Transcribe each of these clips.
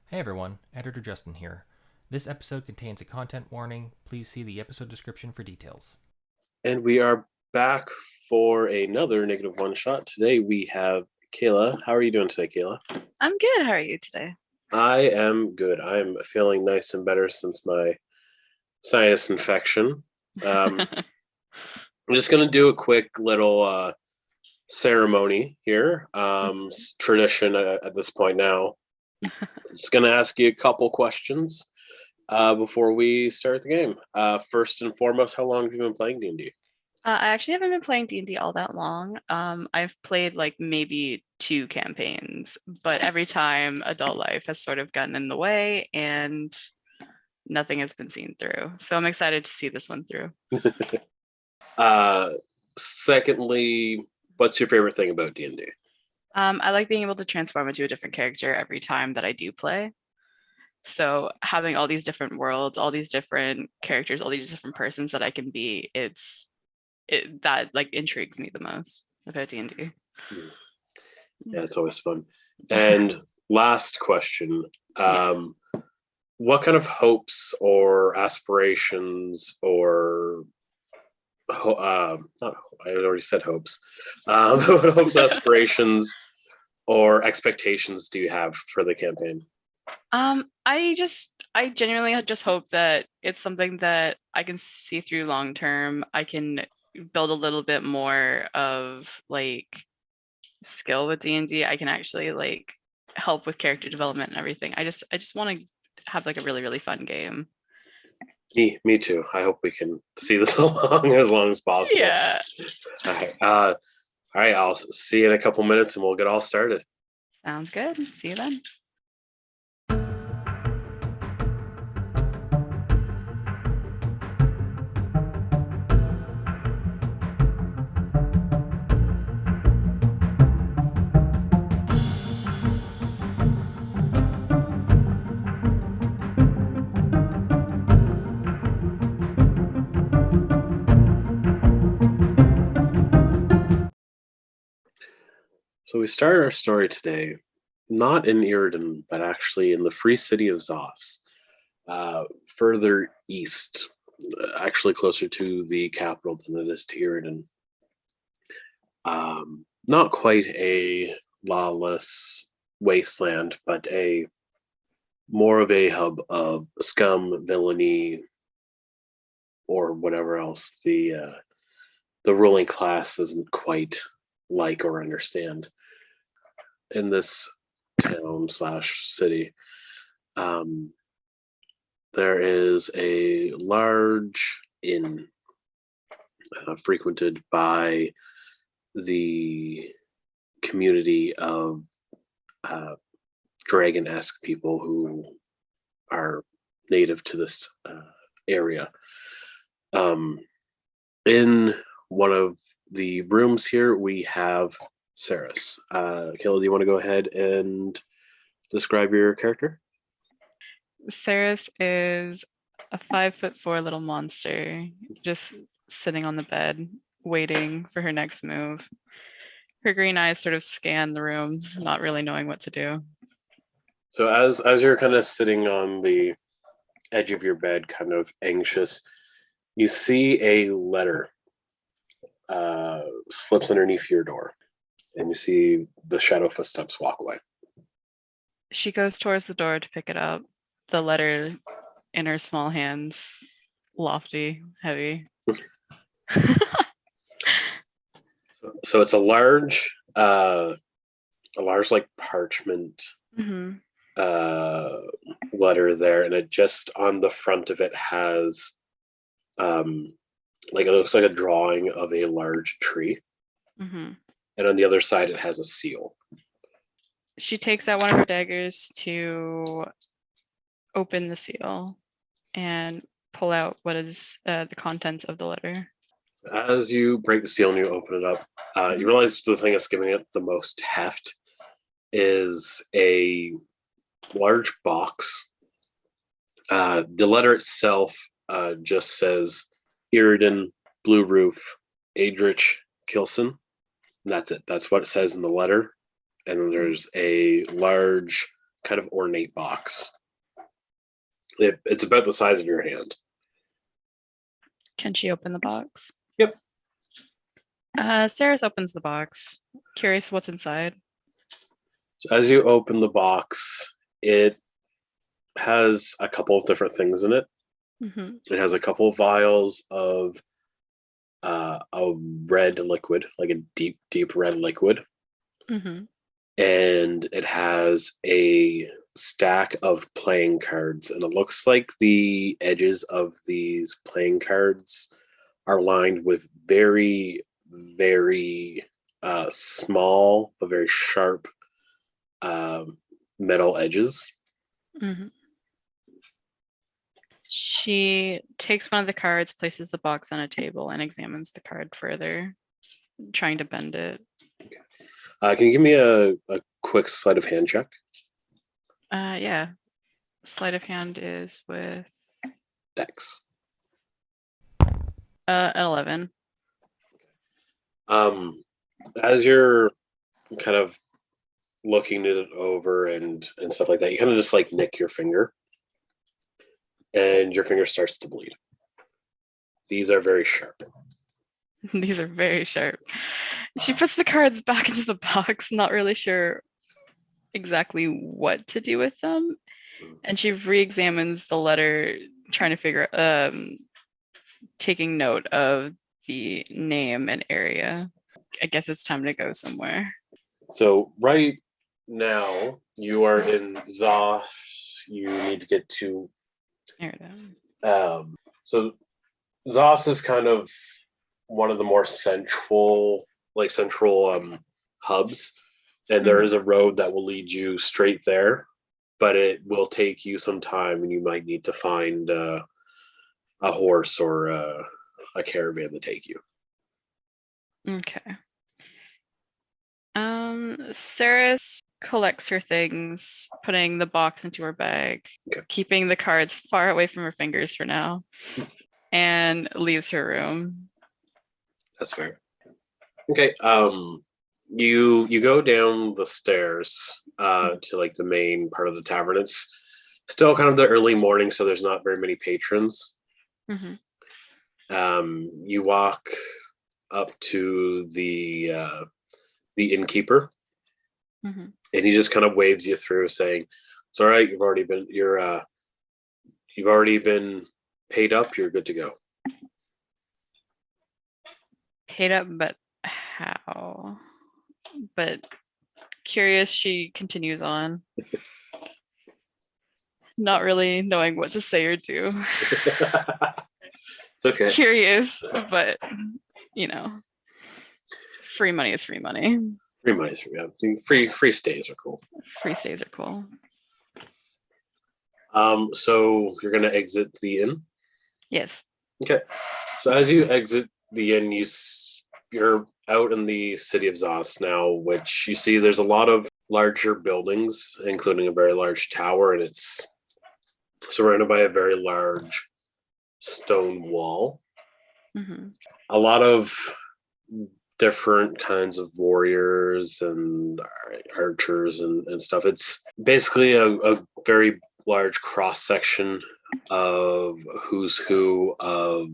Hey everyone, Editor Justin here. This episode contains a content warning. Please see the episode description for details. And we are back for another negative one shot. Today we have Kayla. How are you doing today, Kayla? I'm good. How are you today? I am good. I'm feeling nice and better since my sinus infection. I'm just going to do a quick little ceremony here. Tradition at this point now. Just going to ask you a couple questions before we start the game. First and foremost, how long have you been playing D&D? I actually haven't been playing D&D all that long. I've played like maybe 2 campaigns, but every time adult life has sort of gotten in the way and nothing has been seen through. So I'm excited to see this one through. Secondly, what's your favorite thing about D&D? I like being able to transform into a different character every time that I do play. So having all these different worlds, all these different characters, all these different persons that I can be, that like intrigues me the most about D&D. Yeah, it's always fun. And last question, Yes. what kind of hopes or aspirations or not I already said hopes. What hopes, aspirations, or expectations do you have for the campaign? I genuinely just hope that it's something that I can see through long term. I can build a little bit more of like skill with D&D. I can actually like help with character development and everything. I just want to have like a really, really fun game. Me too. I hope we can see this along as long as possible. Yeah. All right. I'll see you in a couple minutes and we'll get all started. Sounds good. See you then. So we start our story today, not in Iraden, but actually in the free city of Zos, further east, actually closer to the capital than it is to Iraden. Not quite a lawless wasteland, but a more of a hub of scum, villainy, or whatever else the ruling class doesn't quite like or understand. In this town slash city, there is a large inn frequented by the community of dragon-esque people who are native to this area. In one of the rooms here, we have Saris. Kayla, do you want to go ahead and describe your character? Saris is a 5'4" little monster, just sitting on the bed, waiting for her next move. Her green eyes sort of scan the room, not really knowing what to do. So as you're kind of sitting on the edge of your bed, kind of anxious, you see a letter slips underneath your door, and you see the shadow footsteps walk away. She goes towards the door to pick it up. The letter in her small hands, lofty, heavy. So it's a large like parchment letter there, and it just on the front of it has like it looks like a drawing of a large tree, and on the other side it has a seal. She takes out one of her daggers to open the seal and pull out what is the contents of the letter. As you break the seal and you open it up, you realize the thing that's giving it the most heft is a large box. The letter itself just says Iraden, Blue Roof, Adrich, Kilson. And that's it. That's what it says in the letter. And then there's a large kind of ornate box. It's about the size of your hand. Can she open the box? Yep. Saris opens the box. Curious what's inside. So as you open the box, it has a couple of different things in it. Mm-hmm. It has a couple of vials of a red liquid, like a deep, deep red liquid. Mm-hmm. And it has a stack of playing cards. And it looks like the edges of these playing cards are lined with very, very small but very sharp metal edges. Mm-hmm. She takes one of the cards, places the box on a table, and examines the card further, trying to bend it. Can you give me a quick sleight of hand check? Yeah. Sleight of hand is with Dex. 11. As you're kind of looking it over and stuff like that, you kind of just like nick your finger, and your finger starts to bleed. These are very sharp. These are very sharp. She puts the cards back into the box, not really sure exactly what to do with them. And she re-examines the letter, trying to figure taking note of the name and area. I guess it's time to go somewhere. So right now you are in Za. You need to get to Iraden. So Zos is kind of one of the more central hubs, and there is a road that will lead you straight there, but it will take you some time, and you might need to find a horse or a caravan to take you. Okay. Saris collects her things, putting the box into her bag, keeping the cards far away from her fingers for now, and leaves her room. That's fair. Okay. You go down the stairs to like the main part of the tavern. It's still kind of the early morning, so there's not very many patrons. Mm-hmm. You walk up to the innkeeper, Mm-hmm. and he just kind of waves you through, saying, "It's all right. You've already been paid up. You're good to go." Paid up, but how? But curious, she continues on, not really knowing what to say or do. It's okay. Curious, but free money is free money. Free money's free. Yeah. Free stays are cool. Free stays are cool. So you're gonna exit the inn? Yes. Okay. So as you exit the inn, you're out in the city of Zos now, which you see there's a lot of larger buildings, including a very large tower, and it's surrounded by a very large stone wall. Mm-hmm. A lot of different kinds of warriors and archers and stuff. It's basically a very large cross section of who's who of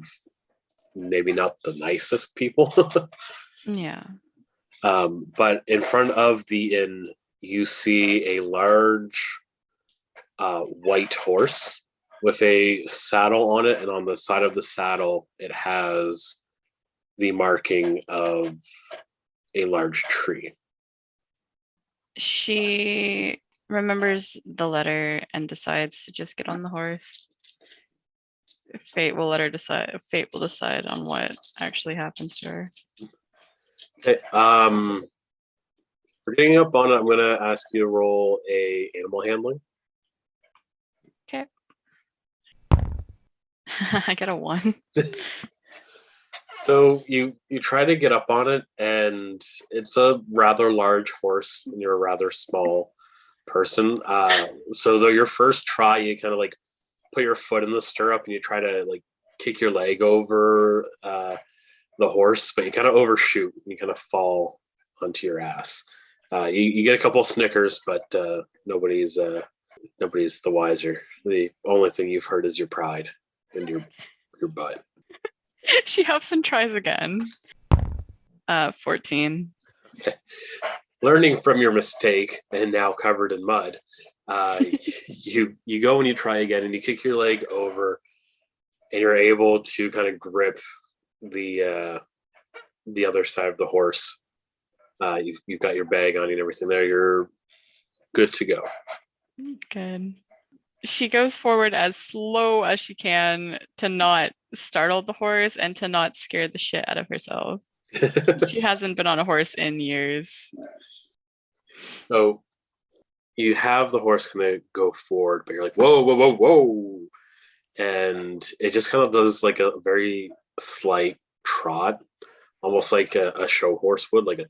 maybe not the nicest people. Yeah. But in front of the inn, you see a large white horse with a saddle on it, and on the side of the saddle, it has the marking of a large tree. She remembers the letter and decides to just get on the horse. Fate will decide on what actually happens to her. Okay. For getting up on it, I'm gonna ask you to roll a animal handling. Okay. I got a 1. So you try to get up on it, and it's a rather large horse, and you're a rather small person. So though your first try, you kind of like put your foot in the stirrup, and you try to like kick your leg over the horse, but you kind of overshoot, and you kind of fall onto your ass. You get a couple of Snickers, but nobody's the wiser. The only thing you've heard is your pride and your butt. She helps and tries again. 14. Okay. Learning from your mistake and now covered in mud, you go and you try again, and you kick your leg over, and you're able to kind of grip the other side of the horse. You've got your bag on you and everything there. You're good to go. Good. She goes forward as slow as she can to not startle the horse and to not scare the shit out of herself. She hasn't been on a horse in years. So you have the horse kind of go forward, but you're like, whoa, whoa, whoa, whoa. And it just kind of does like a very slight trot, almost like a show horse would, like a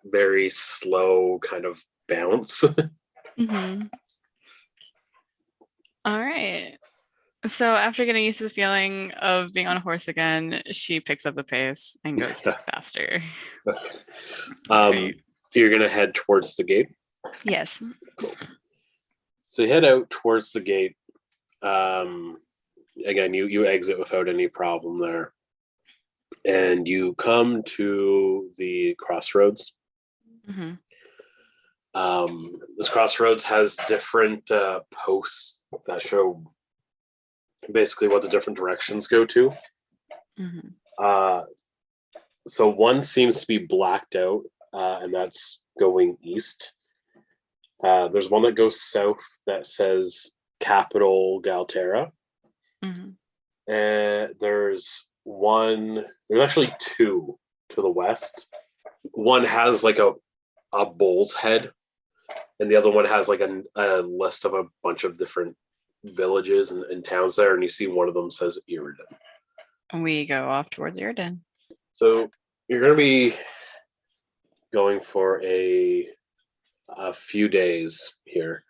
very slow kind of bounce. Mm-hmm. All right. So after getting used to the feeling of being on a horse again, she picks up the pace and goes faster. You're going to head towards the gate? Yes. Cool. So you head out towards the gate. Again, you exit without any problem there. And you come to the crossroads. Mm-hmm. This crossroads has different posts that show basically what the different directions go to. Mm-hmm. So one seems to be blacked out, and that's going east. There's one that goes south that says Capital Galterra. Mm-hmm. And there's actually two to the west. One has like a bull's head, and the other one has like a list of a bunch of different villages and towns there, and you see one of them says Iraden. And we go off towards Iraden. So you're going to be going for a few days here.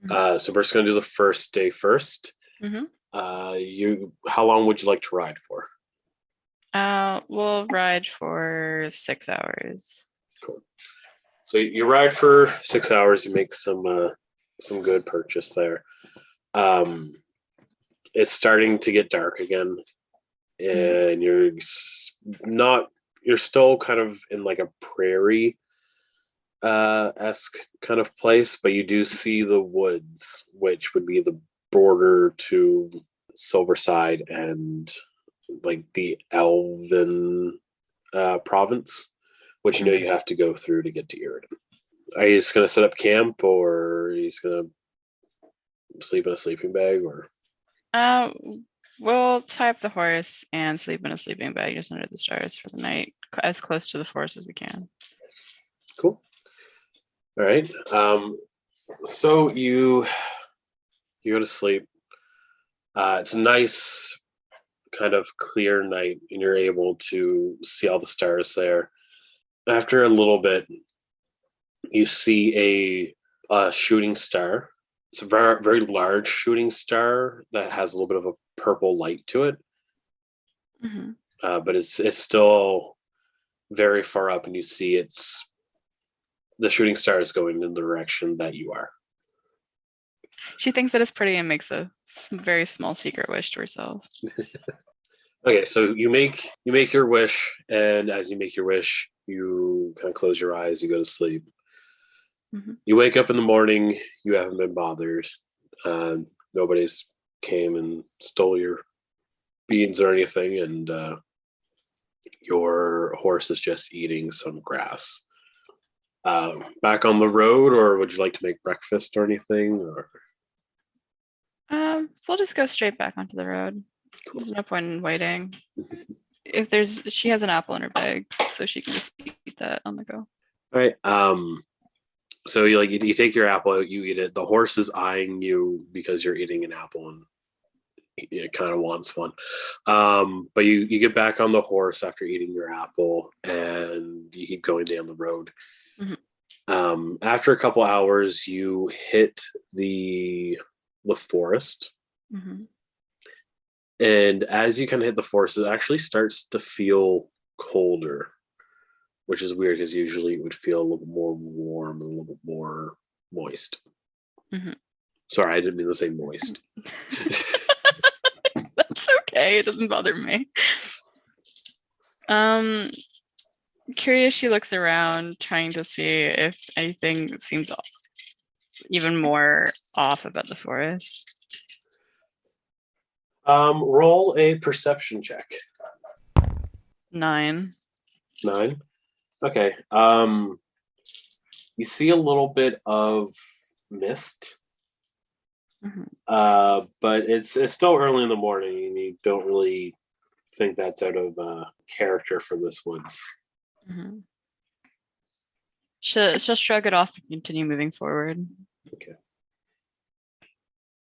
Mm-hmm. So we're just going to do the first day first. Mm-hmm. How long would you like to ride for? We'll ride for 6 hours. Cool. So you ride for 6 hours. You make some good purchase there. It's starting to get dark again, and you're still kind of in like a prairie esque kind of place, but you do see the woods, which would be the border to Silverside and like the Elven province, which you have to go through to get to Iraden. Are you just going to set up camp, or are you just going to sleep in a sleeping bag, or? We'll tie up the horse and sleep in a sleeping bag just under the stars for the night, as close to the forest as we can. Cool. All right. So you go to sleep. It's a nice kind of clear night, and you're able to see all the stars there. After a little bit, you see a shooting star. It's a very, very large shooting star that has a little bit of a purple light to it. Mm-hmm. But it's still very far up, and you see the shooting star is going in the direction that you are. She thinks that it's pretty and makes a very small secret wish to herself. Okay, so you make your wish, and as you make your wish, you kind of close your eyes, you go to sleep. Mm-hmm. You wake up in the morning, you haven't been bothered. Nobody's came and stole your beans or anything, and your horse is just eating some grass. Back on the road, or would you like to make breakfast or anything? Or we'll just go straight back onto the road. Cool. There's no point in waiting. She has an apple in her bag, so she can just eat that on the go. All right. So you take your apple out, you eat it. The horse is eyeing you because you're eating an apple, and it kind of wants one. But you get back on the horse after eating your apple, and you keep going down the road. Mm-hmm. After a couple hours, you hit the forest. Mm-hmm. And as you kind of hit the forest, it actually starts to feel colder. which is weird because usually it would feel a little bit more warm and a little bit more moist. Mhm. Sorry, I didn't mean to say moist. That's okay. It doesn't bother me. Curious, she looks around, trying to see if anything seems even more off about the forest. Roll a perception check. 9. 9. Okay. You see a little bit of mist, but it's still early in the morning, and you don't really think that's out of character for this woods. She'll shrug it off and continue moving forward. Okay.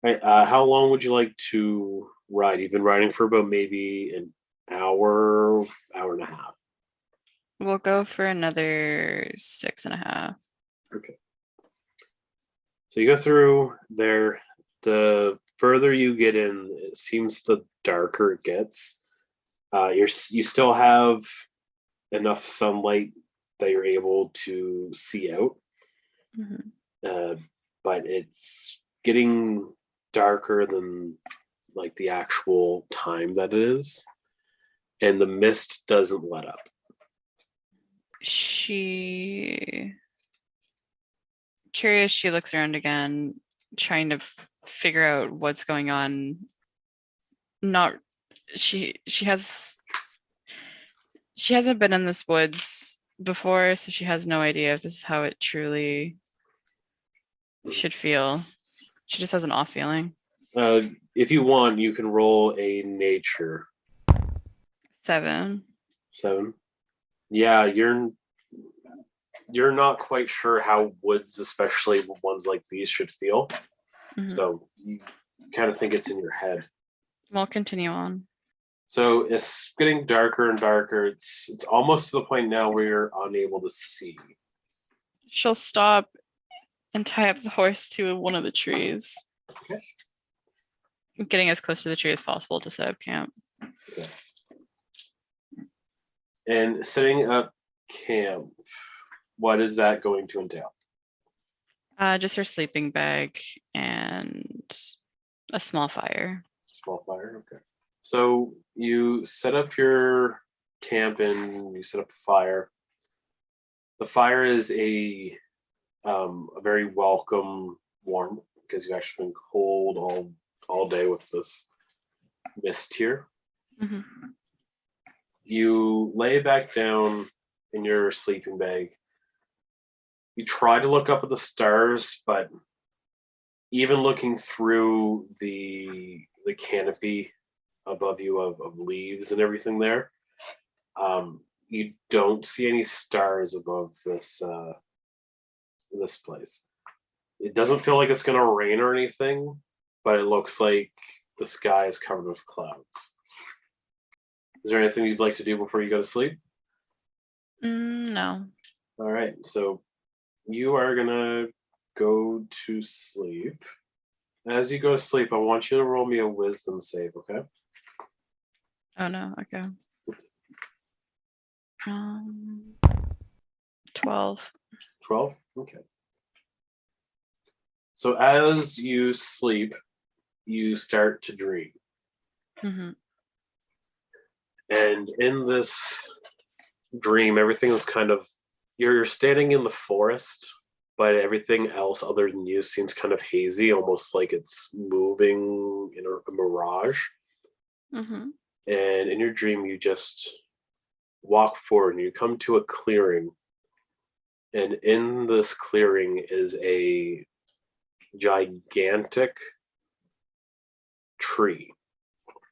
All right. How long would you like to ride? You've been riding for about maybe an hour and a half. We'll go for another 6.5. Okay. So you go through there. The further you get in, it seems the darker it gets. You still have enough sunlight that you're able to see out, but it's getting darker than like the actual time that it is, and the mist doesn't let up. Curious, she looks around again, trying to figure out what's going on. She hasn't been in this woods before, so she has no idea if this is how it truly should feel. She just has an off feeling. If you want, you can roll a nature. 7. 7. Yeah, you're not quite sure how woods, especially ones like these, should feel. So you kind of think it's in your head. We'll continue on. So it's getting darker and darker. It's almost to the point now where you're unable to see. She'll stop and tie up the horse to one of the trees. Okay. Getting as close to the tree as possible to set up camp. Okay. And setting up camp, what is that going to entail? Just her sleeping bag and a small fire. Small fire, okay. So you set up your camp and you set up a fire. The fire is a very welcome warmth because you've actually been cold all day with this mist here. You lay back down in your sleeping bag. You try to look up at the stars, but even looking through the canopy above you of leaves and everything there, you don't see any stars above this place. It doesn't feel like it's going to rain or anything, but it looks like the sky is covered with clouds. Is there anything you'd like to do before you go to sleep? No. All right, so you are going to go to sleep. As you go to sleep, I want you to roll me a wisdom save, okay? Oh no, okay. 12. 12? Okay. So as you sleep, you start to dream. And in this dream, everything is kind of, you're standing in the forest, but everything else other than you seems kind of hazy, almost like it's moving in a mirage. And in your dream, you just walk forward and you come to a clearing. And in this clearing is a gigantic tree.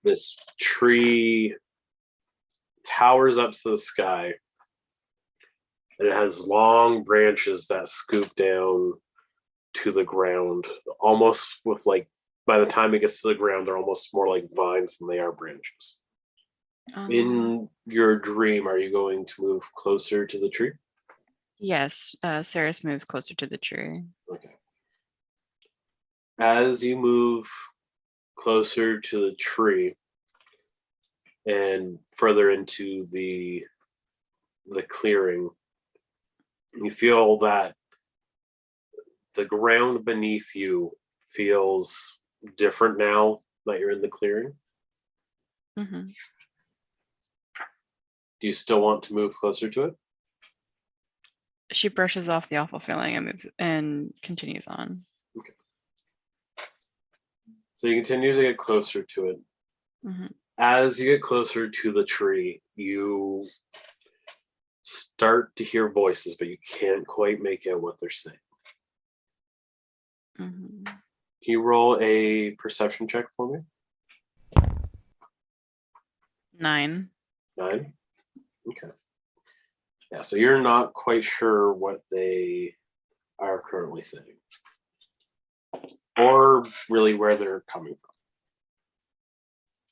This tree towers up to the sky, and it has long branches that scoop down to the ground, almost with like, by the time it gets to the ground, they're almost more like vines than they are branches. In your dream, are you going to move closer to the tree? Yes, Saris moves closer to the tree. Okay. As you move closer to the tree and further into the clearing, You feel that the ground beneath you feels different now that you're in the clearing. Mm-hmm. Do you still want to move closer to it? She brushes off the awful feeling and moves and continues on. Okay. So you continue to get closer to it. Mm-hmm. As you get closer to the tree, you start to hear voices, but you can't quite make out what they're saying. Mm-hmm. Can you roll a perception check for me? 9. 9? Okay. Yeah, so you're not quite sure what they are currently saying. Or really where they're coming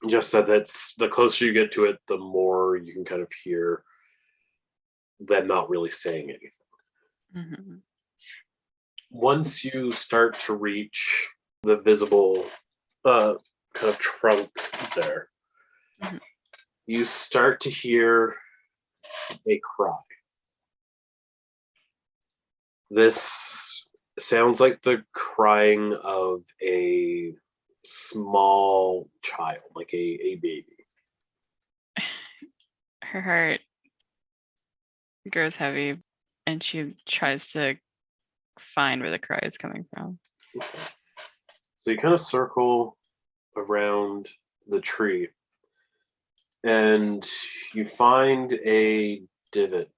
from. Just that that's the closer you get to it, the more you can kind of hear them not really saying anything. Mm-hmm. Once you start to reach the visible kind of trunk there, Mhm. you start to hear a cry. This sounds like the crying of a small child, like a baby. Her heart grows heavy and she tries to find where the cry is coming from. Okay. So you kind of circle around the tree and you find a divot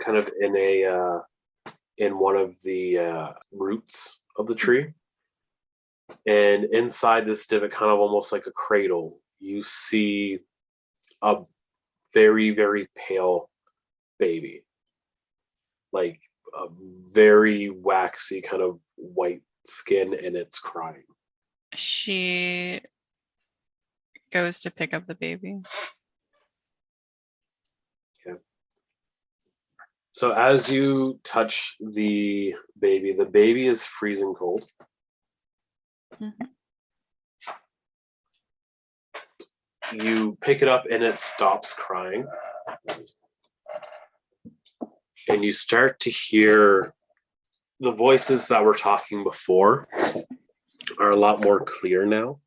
kind of in one of the roots of the tree. And inside this divot, kind of almost like a cradle, you see a very, very pale baby. Like a very waxy kind of white skin, and it's crying. She goes to pick up the baby. Okay. So as you touch the baby is freezing cold. Mhm. You pick it up and it stops crying. And you start to hear the voices that were talking before are a lot more clear now.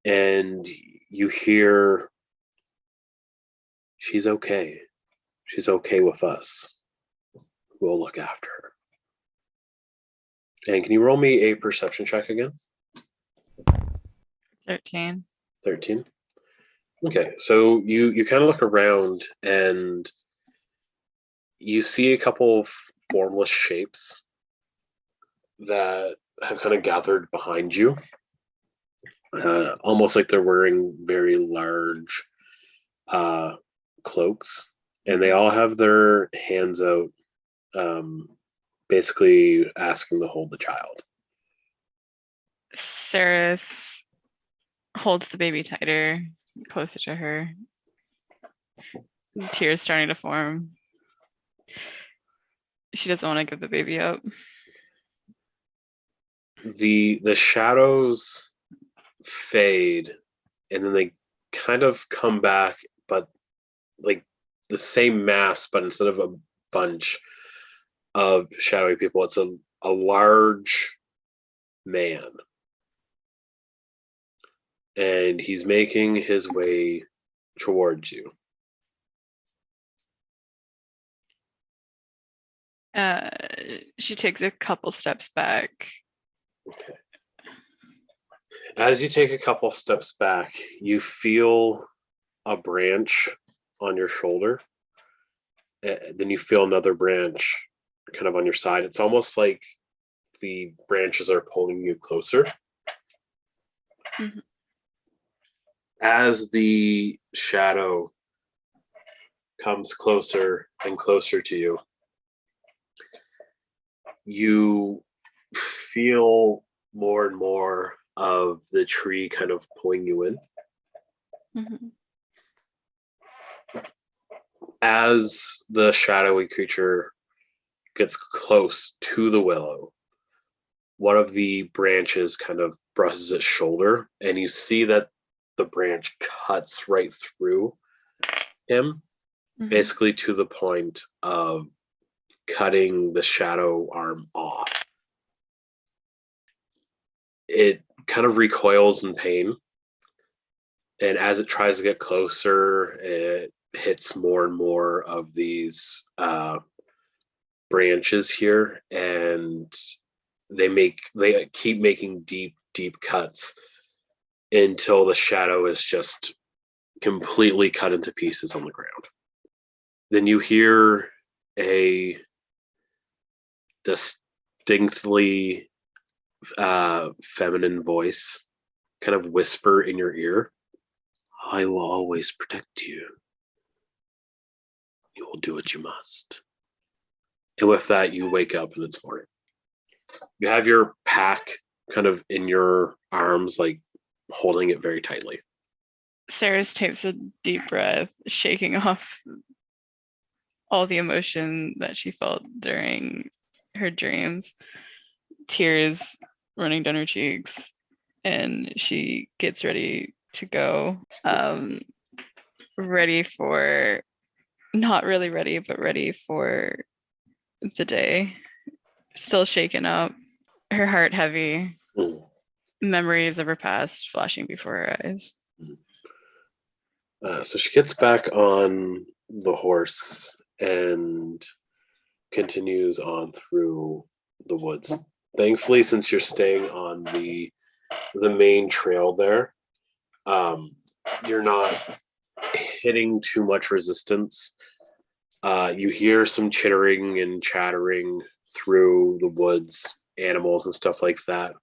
And you hear, she's okay. She's okay with us. We'll look after her. And can you roll me a perception check again? 13. 13. Okay, so you kind of look around and you see a couple of formless shapes that have kind of gathered behind you. Almost like they're wearing very large cloaks. And they all have their hands out, basically asking to hold the child. Saris holds the baby tighter, closer to her. Tears starting to form. She doesn't want to give the baby up. The shadows fade and then they kind of come back, but like the same mass, but instead of a bunch of shadowy people, it's a large man. And he's making his way towards you. She takes a couple steps back. Okay. As you take a couple steps back, you feel a branch on your shoulder. Then you feel another branch kind of on your side. It's almost like the branches are pulling you closer. Mhm. As the shadow comes closer and closer to you, you feel more and more of the tree kind of pulling you in. Mhm. As the shadowy creature gets close to the willow, one of the branches kind of brushes its shoulder, and you see that the branch cuts right through him, basically to the point of cutting the shadow arm off. It kind of recoils in pain, and as it tries to get closer, it hits more and more of these branches here, and they keep making deep cuts until the shadow is just completely cut into pieces on the ground. Then you hear a distinctly feminine voice kind of whisper in your ear, "I will always protect you. You will do what you must." And with that, you wake up and it's morning. You have your pack kind of in your arms, like holding it very tightly. Sarah's takes a deep breath, shaking off all the emotion that she felt during her dreams, tears running down her cheeks, and she gets ready to go. Ready for, not really ready, but ready for the day. Still shaken up, her heart heavy, memories of her past flashing before her eyes. So she gets back on the horse and continues on through the woods. Thankfully, since you're staying on the main trail there, you're not hitting too much resistance. You hear some chittering and chattering through the woods, animals and stuff like that.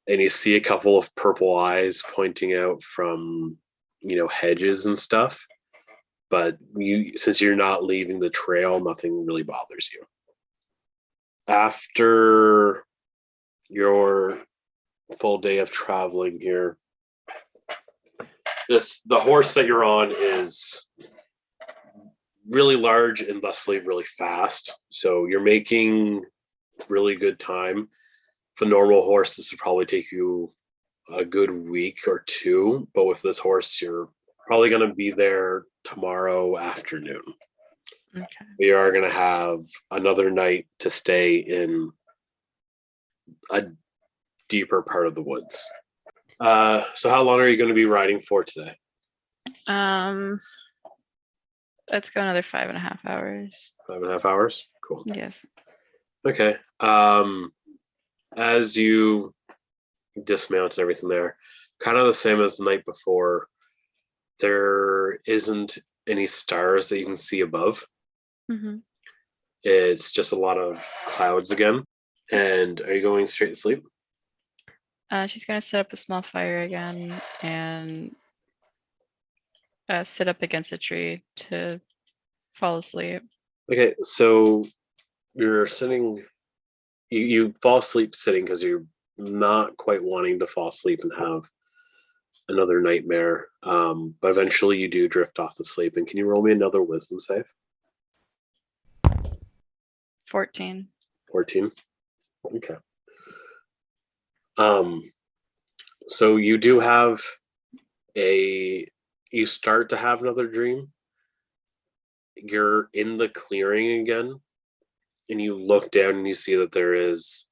And you see a couple of purple eyes pointing out from, hedges and stuff. But since you're not leaving the trail, nothing really bothers you. After your full day of traveling here, the horse that you're on is really large and thusly really fast. So you're making really good time. For normal horse, this would probably take you a good week or two, but with this horse, you're probably going to be there tomorrow afternoon. Okay. We are going to have another night to stay in a deeper part of the woods. So how long are you going to be riding for today? Let's go another 5.5 hours. 5.5 hours? Cool. Yes. Okay. As you dismount and everything there, kind of the same as the night before, there isn't any stars that you can see above. Mm-hmm. It's just a lot of clouds again. And are you going straight to sleep? She's going to set up a small fire again and sit up against a tree to fall asleep. Okay, so you're sitting, you fall asleep sitting because you're not quite wanting to fall asleep and have another nightmare. But eventually you do drift off to sleep. And can you roll me another wisdom save? 14. 14? Okay. So you do have you start to have another dream. You're in the clearing again, and you look down and you see that there is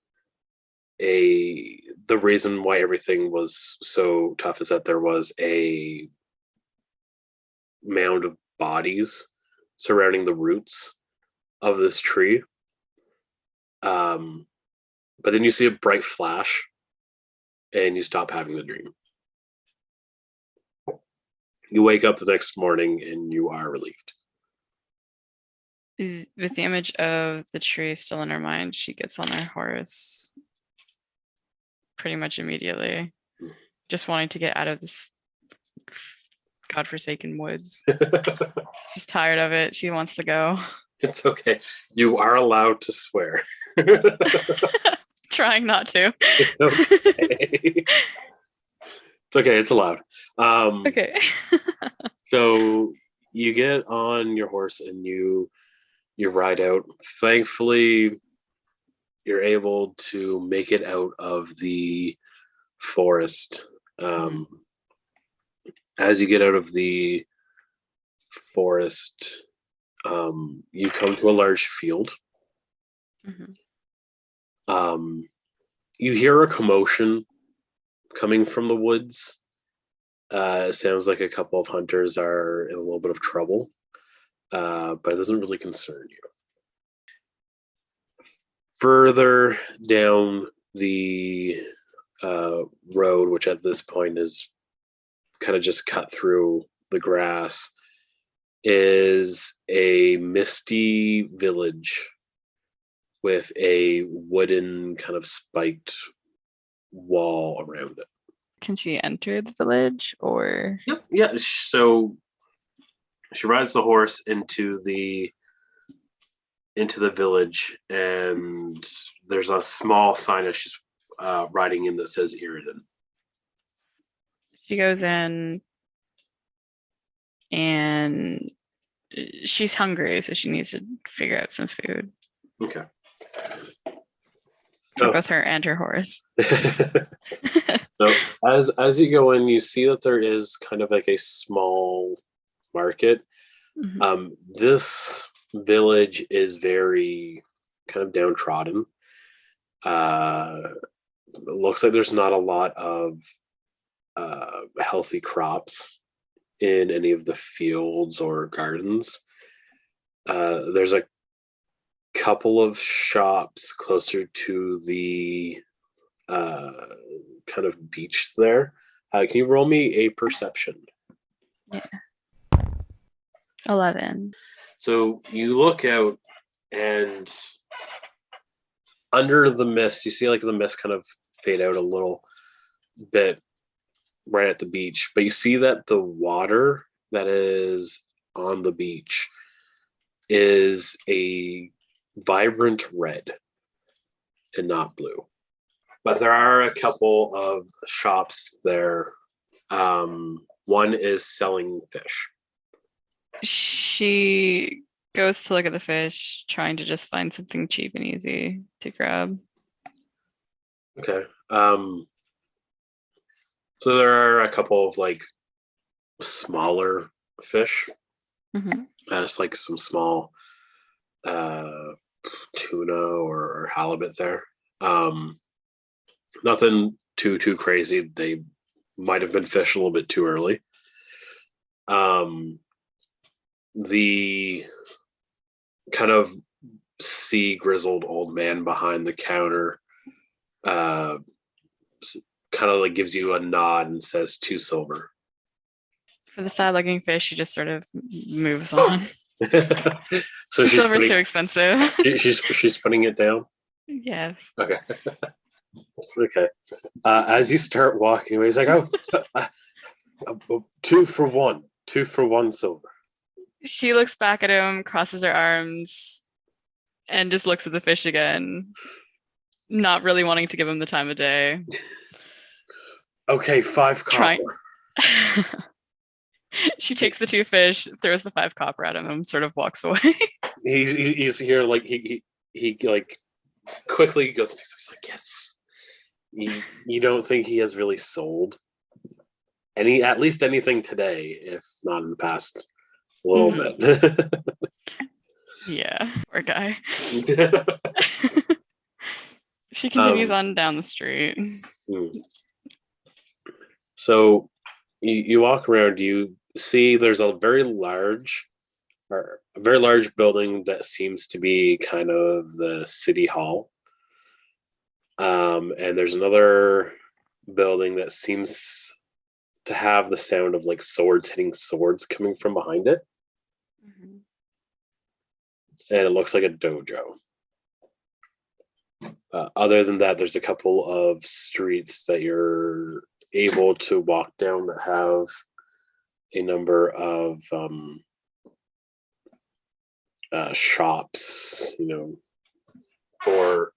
the reason why everything was so tough is that there was a mound of bodies surrounding the roots of this tree. But then you see a bright flash and you stop having the dream. You wake up the next morning and you are relieved. With the image of the tree still in her mind, she gets on her horse pretty much immediately, just wanting to get out of this godforsaken woods. She's tired of it. She wants to go. It's okay. You are allowed to swear. Trying not to. It's okay. It's okay. It's allowed. Okay. So you get on your horse and you ride out. Thankfully, you're able to make it out of the forest. As you get out of the forest, You come to a large field. Mhm. You hear a commotion coming from the woods. It sounds like a couple of hunters are in a little bit of trouble, but it doesn't really concern you. Further down the road, which at this point is kind of just cut through the grass, is a misty village with a wooden kind of spiked wall around it. Can she enter the village or? Yep. Yeah. So she rides the horse into the village, and there's a small sign as she's riding in that says Iraden. She goes in and she's hungry, so she needs to figure out some food Okay. for both her and her horse. So as you go in, you see that there is kind of like a small market. Mhm. This village is very kind of downtrodden. It looks like there's not a lot of healthy crops in any of the fields or gardens. There's a couple of shops closer to the kind of beach there. Can you roll me a perception? Yeah. 11. So you look out, and under the mist, you see like the mist kind of fade out a little bit right at the beach, but you see that the water that is on the beach is a vibrant red and not blue. But there are a couple of shops there. One is selling fish. She goes to look at the fish, trying to just find something cheap and easy to grab. Okay. So there are a couple of like smaller fish. Mhm. It's like some small tuna or halibut there. Nothing too crazy. They might have been fished a little bit too early. The kind of sea grizzled old man behind the counter kind of like gives you a nod and says 2 silver. For the sad-looking fish, she just sort of moves on. So she's Silver's too expensive. she's putting it down. Yes. Okay. Okay. As you start walking away, he's like, "Oh, 2 for 1. 2 for 1 silver." She looks back at him, crosses her arms, and just looks at the fish again, not really wanting to give him the time of day. Okay, 5 copper. She takes the 2 fish, throws the 5 copper at him, and sort of walks away. He's here like he like quickly goes. He's like, yes. You don't think he has really sold at least anything today, if not in the past a little bit. Yeah, poor guy. She continues on down the street. So you walk around, you see there's a very large building that seems to be kind of the city hall. And there's another building that seems to have the sound of like swords hitting swords coming from behind it. And it looks like a dojo. Other than that, there's a couple of streets that you're able to walk down that have a number of shops, for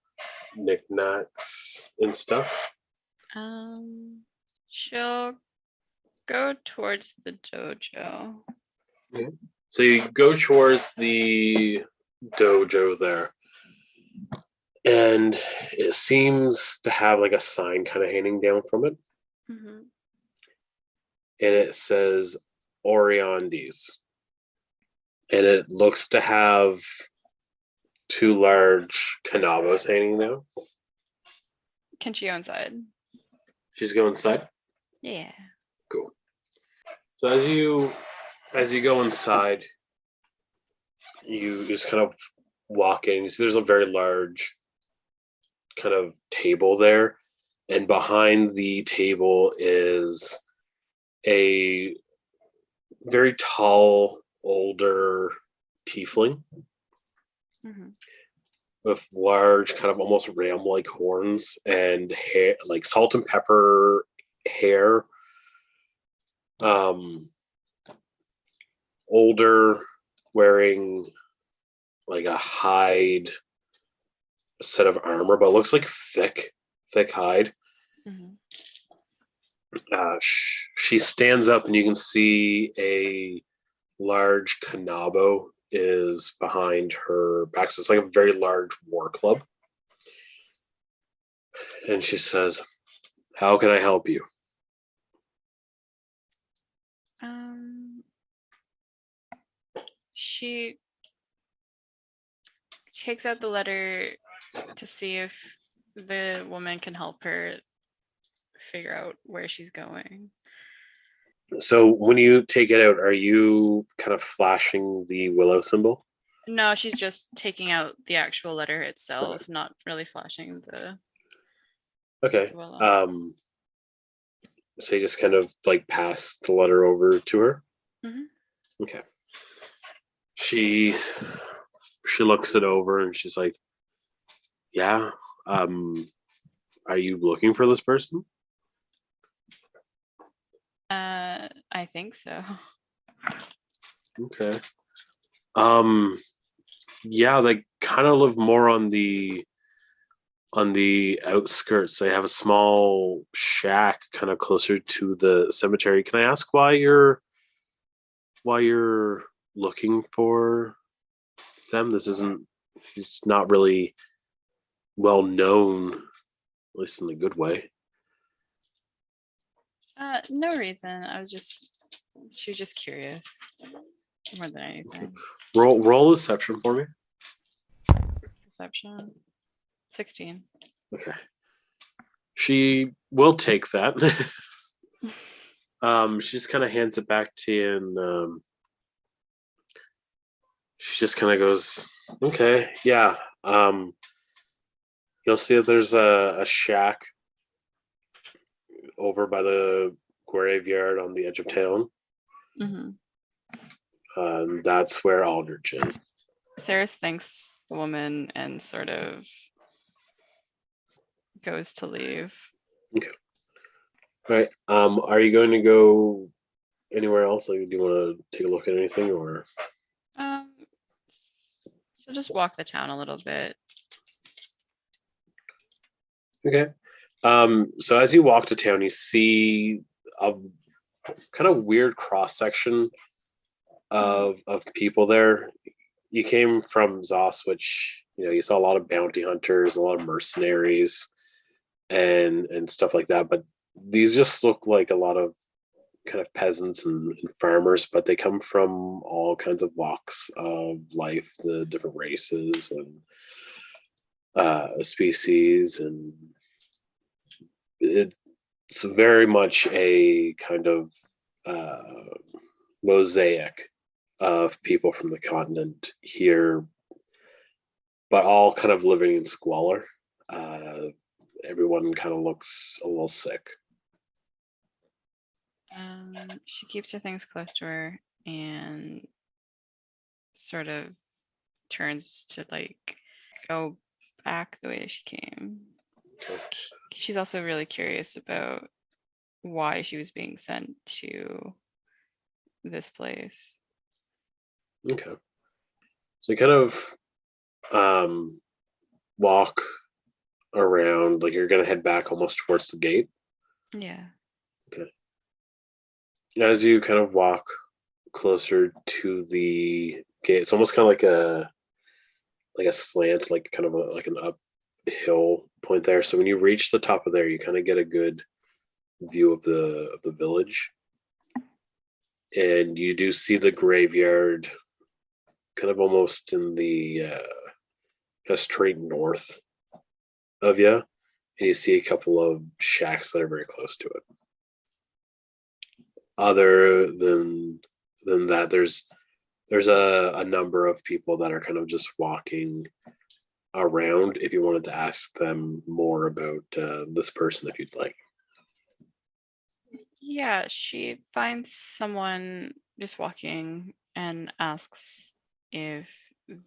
knickknacks and stuff. She'll go towards the dojo. Okay. So you go towards the dojo there, and it seems to have like a sign kind of hanging down from it. And it says Oriondis. and it looks to have two large canabos hanging there. Can she go inside? She's going inside. Yeah. Cool. So as you go inside, you just kind of walk in. You see there's a very large kind of table there, and behind the table is a very tall, older tiefling Mm-hmm. with large, kind of almost ram-like horns and hair, like salt and pepper hair. Older, wearing like a hide set of armor, but it looks like thick hide. Mm-hmm. She stands up, and you can see a large kanabo is behind her back. So it's like a very large war club. And she says, "How can I help you?" She takes out the letter to see if the woman can help her figure out where she's going. So when you take it out, are you kind of flashing the willow symbol? No, she's just taking out the actual letter itself, not really flashing the Okay. willow. So you just kind of like pass the letter over to her. Mhm. Okay. She looks it over, and she's like, "Yeah. Are you looking for this person?" I think so. Okay. Yeah, they kind of live more on the outskirts. They have a small shack kind of closer to the cemetery. Can I ask why you're looking for them? It's not really well known, at least in a good way. No reason. She was just curious more than anything. Roll deception for me. Perception. 16. Okay. She will take that. She just kind of hands it back to you, and she just kind of goes, "Okay, yeah. You'll see that there's a shack over by the graveyard on the edge of town. Mm-hmm. That's where Aldrich is." Saris thanks the woman and sort of goes to leave. Okay. All right. Are you going to go anywhere else? Like, do you want to take a look at anything, or? She'll just walk the town a little bit. Okay. So as you walk to town, you see a kind of weird cross section of people there. You came from Zos, which you saw a lot of bounty hunters, a lot of mercenaries, and stuff like that. But these just look like a lot of kind of peasants and farmers, but they come from all kinds of walks of life, the different races and species, and it's very much a kind of mosaic of people from the continent here, but all kind of living in squalor. Everyone kind of looks a little sick. She keeps her things close to her and sort of turns to like go back the way she came. Okay. She's also really curious about why she was being sent to this place. Okay. So you kind of walk around, like you're gonna head back almost towards the gate. Yeah. Okay. As you kind of walk closer to the gate, it's almost kind of like a slant, like kind of like an uphill point there. So when you reach the top of there, you kind of get a good view of the village, and you do see the graveyard kind of almost in the kind of straight north of you, and you see a couple of shacks that are very close to it. Other than that, there's a number of people that are kind of just walking around. If you wanted to ask them more about this person, if you'd like. Yeah, she finds someone just walking and asks if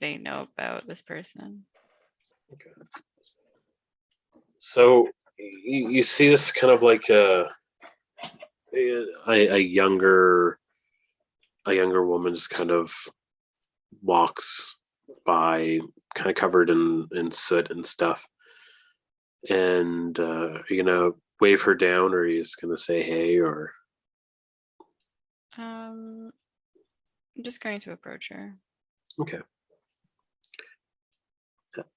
they know about this person. Okay. So you see this kind of like a younger woman just kind of walks by, kind of covered in soot and stuff. And are you gonna wave her down, or are you just gonna say hey? Or I'm just going to approach her. okay.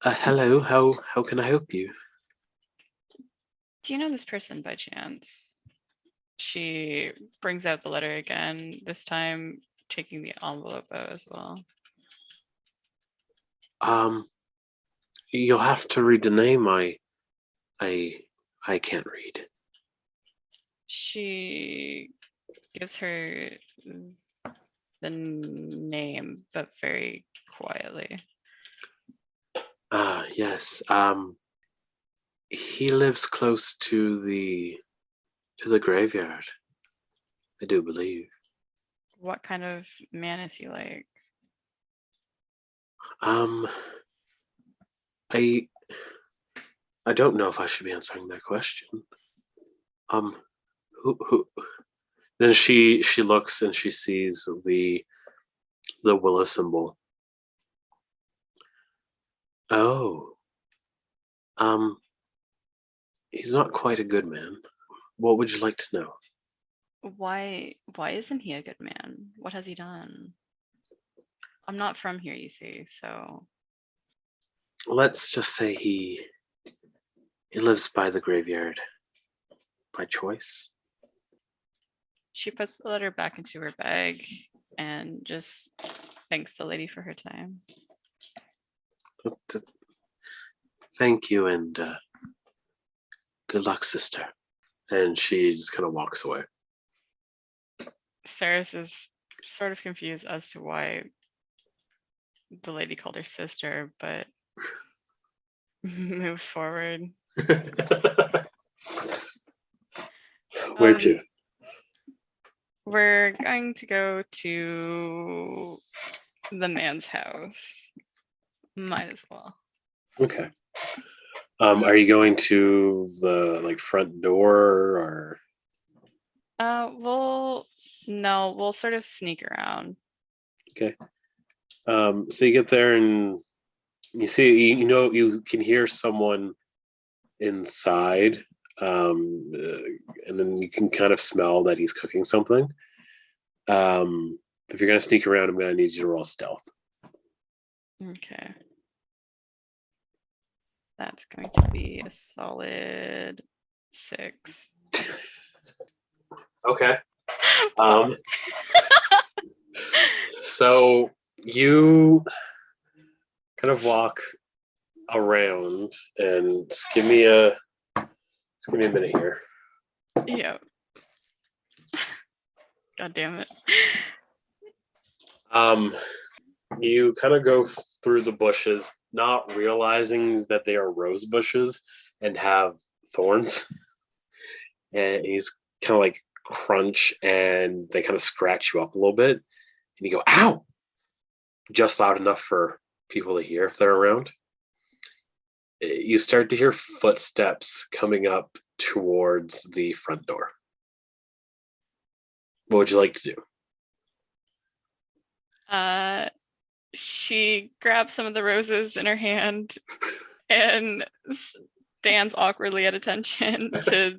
Hello. How can I help you? Do you know this person by chance? She brings out the letter again, this time taking the envelope out as well. You'll have to read the name. I can't read. She gives her the name, but very quietly. Yes. He lives close to the graveyard, I do believe. What kind of man is he like? I don't know if I should be answering that question. Who? Then she looks and she sees the Willow symbol. Oh. He's not quite a good man. What would you like to know? Why isn't he a good man? What has he done? I'm not from here, you see, so Let's just say he lives by the graveyard by choice. she puts the letter back into her bag and just thanks the lady for her time. Thank you, and good luck, sister. And she just kind of walks away. Saris is sort of confused as to why the lady called her sister, but moves forward. Where to? We're going to go to the man's house. Might as well. Okay. Are you going to the front door, or? We'll sort of sneak around. Okay. So you get there and you see, you can hear someone inside, and then you can kind of smell that he's cooking something. If you're gonna sneak around, I'm gonna need you to roll stealth. Okay. That's going to be a solid 6. Okay. So you kind of walk around, and just give me a minute here. Yeah. God damn it. You kind of go through the bushes, not realizing that they are rose bushes and have thorns. And he's kind of crunch, and they kind of scratch you up a little bit. And you go, ow! Just loud enough for people to hear if they're around. You start to hear footsteps coming up towards the front door. What would you like to do? She grabs some of the roses in her hand and stands awkwardly at attention to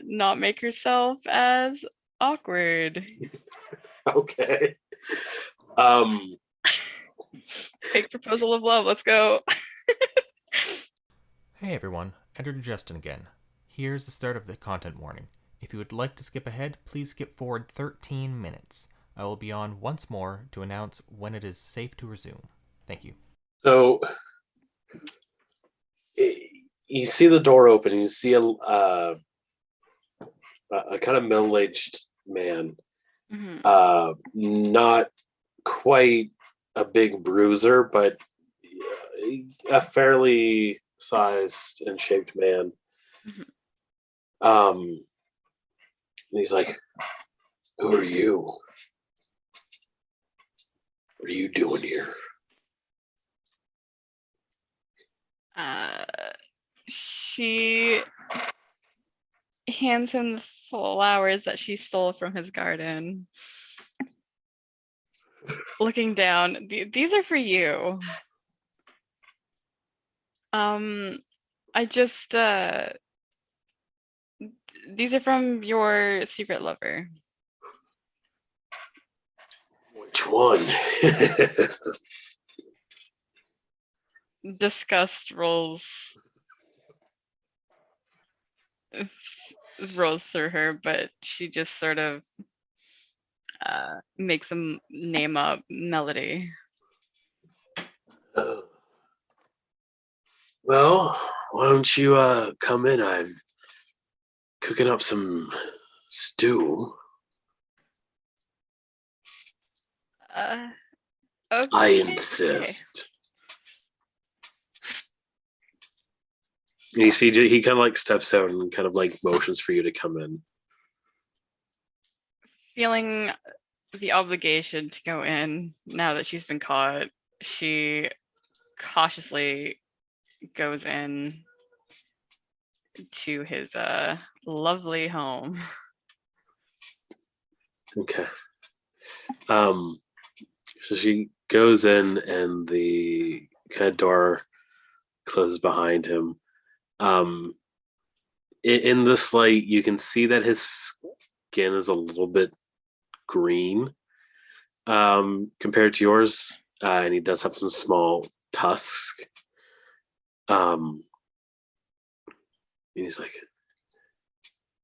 not make herself as awkward. Okay. Fake proposal of love. Let's go. Hey everyone, Enter Justin again. Here's the start of the content warning. If you would like to skip ahead, please skip forward 13 minutes. I will be on once more to announce when it is safe to resume. Thank you. So you see the door open, and you see a kind of middle-aged man, not quite a big bruiser, but a fairly sized and shaped man. And he's like, "Who are you? What are you doing here?" She hands him the flowers that she stole from his garden. Looking down, these are for you. I just these are from your secret lover. Which one? Disgust rolls through her, but she just sort of makes him name a melody. Well, why don't you come in? I'm cooking up some stew. Okay. I insist. And you see, he kind of like steps out and kind of like motions for you to come in. Feeling the obligation to go in now that she's been caught, she cautiously goes in to his lovely home. Okay. So she goes in, and the kind of door closes behind him. In this light, you can see that his skin is a little bit green compared to yours, and he does have some small tusks. And he's like,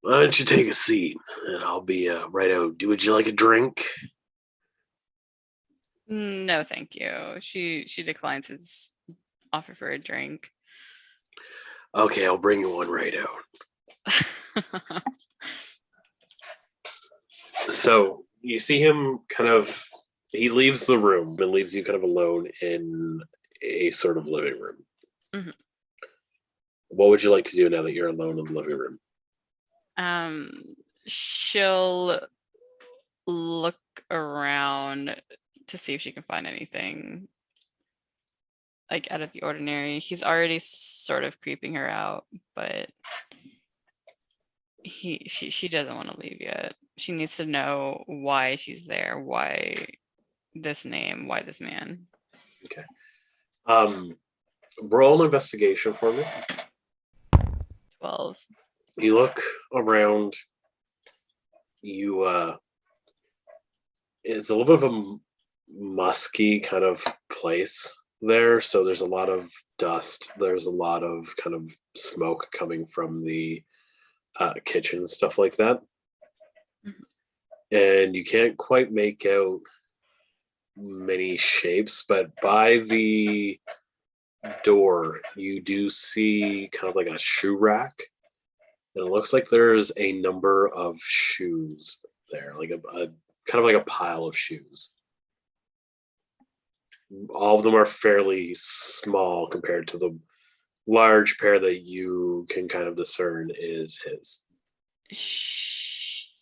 "Why don't you take a seat, and I'll be right out. Would you like a drink?" No, thank you. She declines his offer for a drink. Okay, I'll bring you one right out. So you see him he leaves the room and leaves you kind of alone in a sort of living room. Mm-hmm. What would you like to do now that you're alone in the living room? She'll look around to see if she can find anything like out of the ordinary. He's already sort of creeping her out, but she doesn't want to leave yet. She needs to know why she's there, why this name, why this man. Okay. Roll an investigation for me. 12. You look around. It's a little bit of a musky kind of place there, so there's a lot of dust. There's a lot of kind of smoke coming from the kitchen and stuff like that. And you can't quite make out many shapes, but by the door you do see kind of like a shoe rack, and it looks like there's a number of shoes there, like a kind of like a pile of shoes. All of them are fairly small compared to the large pair that you can kind of discern is his. She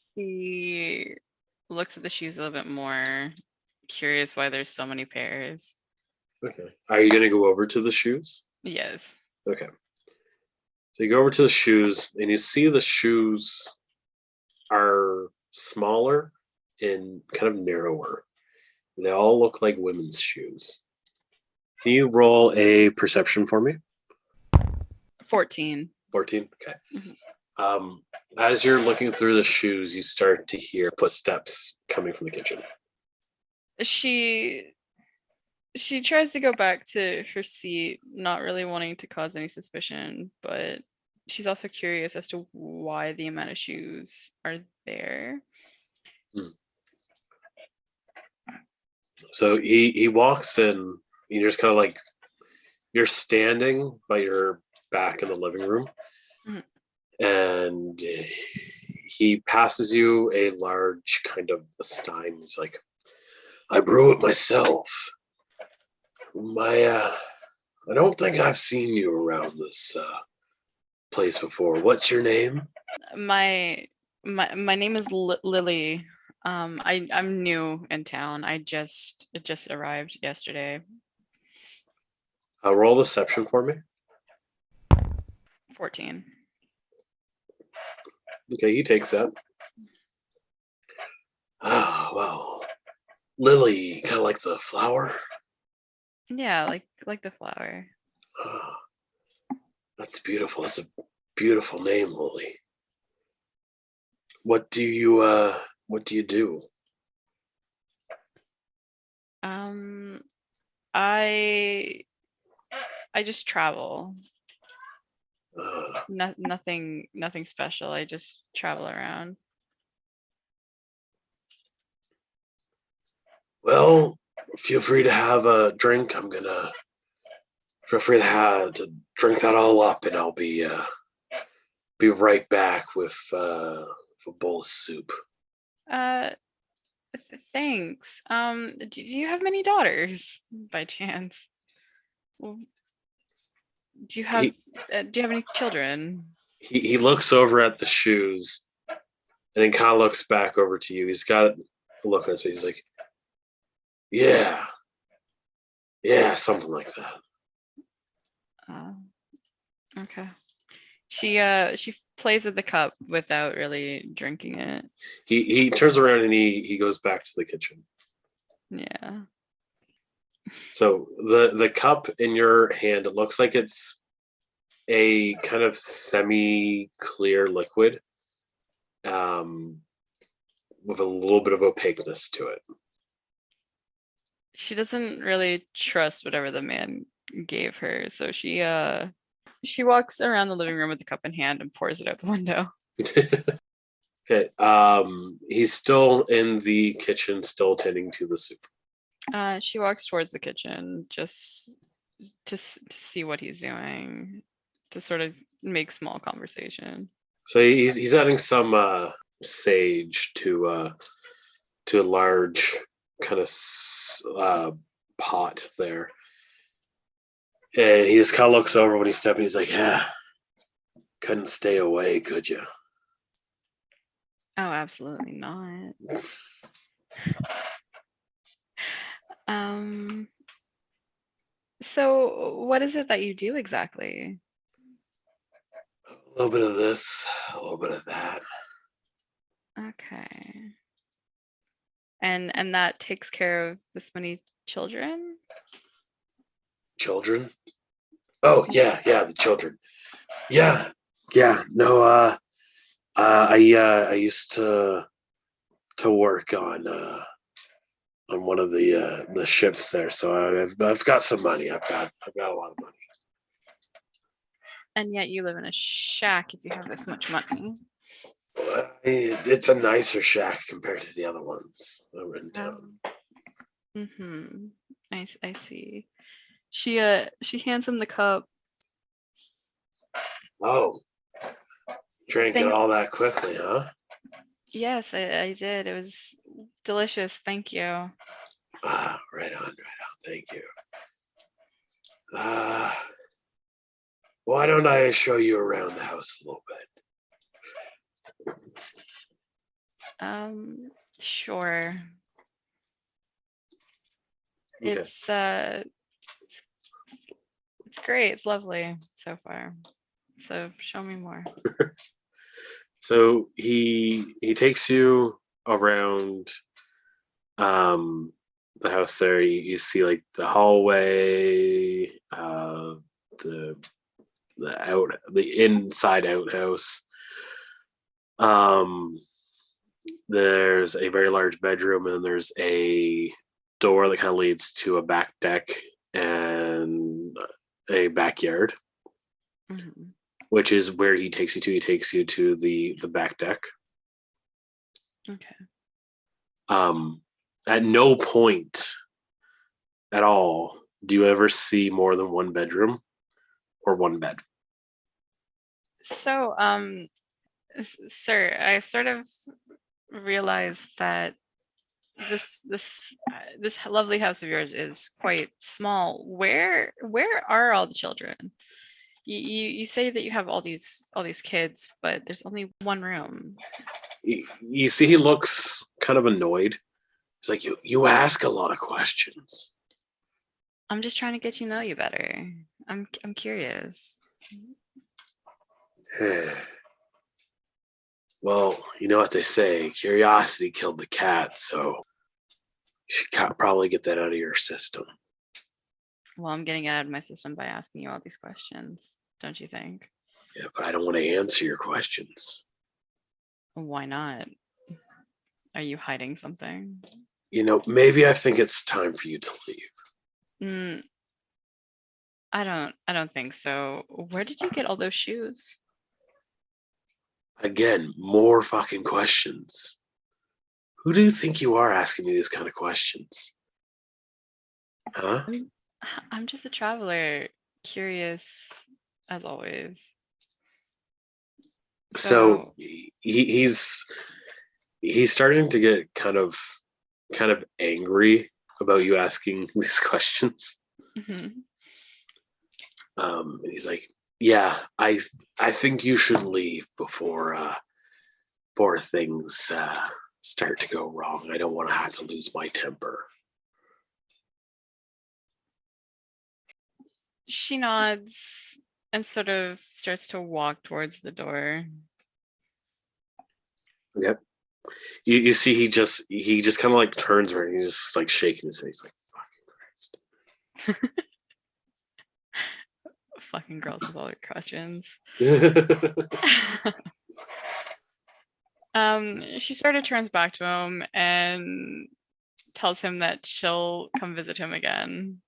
looks at the shoes a little bit more, curious why there's so many pairs. Okay. Are you going to go over to the shoes? Yes. Okay. So you go over to the shoes, and you see the shoes are smaller and kind of narrower. They all look like women's shoes. Can you roll a perception for me? 14. 14? Okay. Mm-hmm. As you're looking through the shoes, you start to hear footsteps coming from the kitchen. She tries to go back to her seat, not really wanting to cause any suspicion, but she's also curious as to why the amount of shoes are there. So he walks in. You're just kind of like you're standing by your back in the living room, and he passes you a large kind of stein. He's like, "I brew it myself. I don't think I've seen you around this place before. What's your name?" My name is Lily. I'm new in town. It just arrived yesterday. Roll deception for me. 14. Okay, he takes that. Ah, well, Lily, kind of like the flower. Yeah, like the flower. Ah, that's beautiful. That's a beautiful name, Lily. What do you do? I just travel. Uh, Nothing special. I just travel around. well, feel free to have a drink. Feel free to drink that all up, and I'll be right back with a bowl of soup. Thanks. Do you have many daughters by chance? Well, do you have any children? He looks over at the shoes, and then kind of looks back over to you. He's got a look on his face. He's like, "Yeah, something like that." Okay. She plays with the cup without really drinking it. He turns around and he goes back to the kitchen. Yeah. So the cup in your hand, it looks like it's a kind of semi-clear liquid, with a little bit of opaqueness to it. She doesn't really trust whatever the man gave her, so she walks around the living room with the cup in hand and pours it out the window. Okay. He's still in the kitchen, still tending to the soup. She walks towards the kitchen just to see what he's doing, to sort of make small conversation. So he's adding some sage to a large kind of pot there, and he just kind of looks over when he's stepping. He's like, "Yeah, couldn't stay away, could you?" Oh, absolutely not. So what is it that you do exactly? A little bit of this, a little bit of that. Okay. And that takes care of this many children? Children? Oh yeah, the children. Yeah. No, I used to work on one of the ships there, so I've got some money. I've got a lot of money. And yet you live in a shack if you have this much money. It's a nicer shack compared to the other ones over in town. I see. She hands him the cup. Oh, drank it all that quickly, huh? Yes, I did. It was delicious. Thank you. Ah, right on. Thank you. Why don't I show you around the house a little bit? Sure. Okay. It's great. It's lovely so far. So show me more. So he takes you around the house there. You see like the hallway, the inside outhouse. There's a very large bedroom, and then there's a door that kind of leads to a back deck and a backyard, which is where he takes you to. He takes you to the back deck. Okay. At no point at all, do you ever see more than one bedroom or one bed? So, sir, I sort of realized that this lovely house of yours is quite small. Where are all the children? You say that you have all these kids, but there's only one room. You see, he looks kind of annoyed. He's like, you ask a lot of questions. I'm just trying to get you know you better. I'm curious. Well, you know what they say, curiosity killed the cat, so you should probably get that out of your system. Well, I'm getting it out of my system by asking you all these questions, don't you think? Yeah, but I don't want to answer your questions. Why not? Are you hiding something? You know, maybe I think it's time for you to leave. I don't think so. Where did you get all those shoes? Again, more fucking questions. Who do you think you are asking me these kind of questions? Huh? I'm just a traveler, curious as always. So he's starting to get kind of angry about you asking these questions. Mhm. And he's like, "Yeah, I think you should leave before things start to go wrong. I don't want to have to lose my temper." She nods and sort of starts to walk towards the door. Yep. You see, he just kind of like turns around. And he's just like shaking his head. He's like, "Fucking Fucking girls with all their questions. Christ!" She sort of turns back to him and tells him that she'll come visit him again.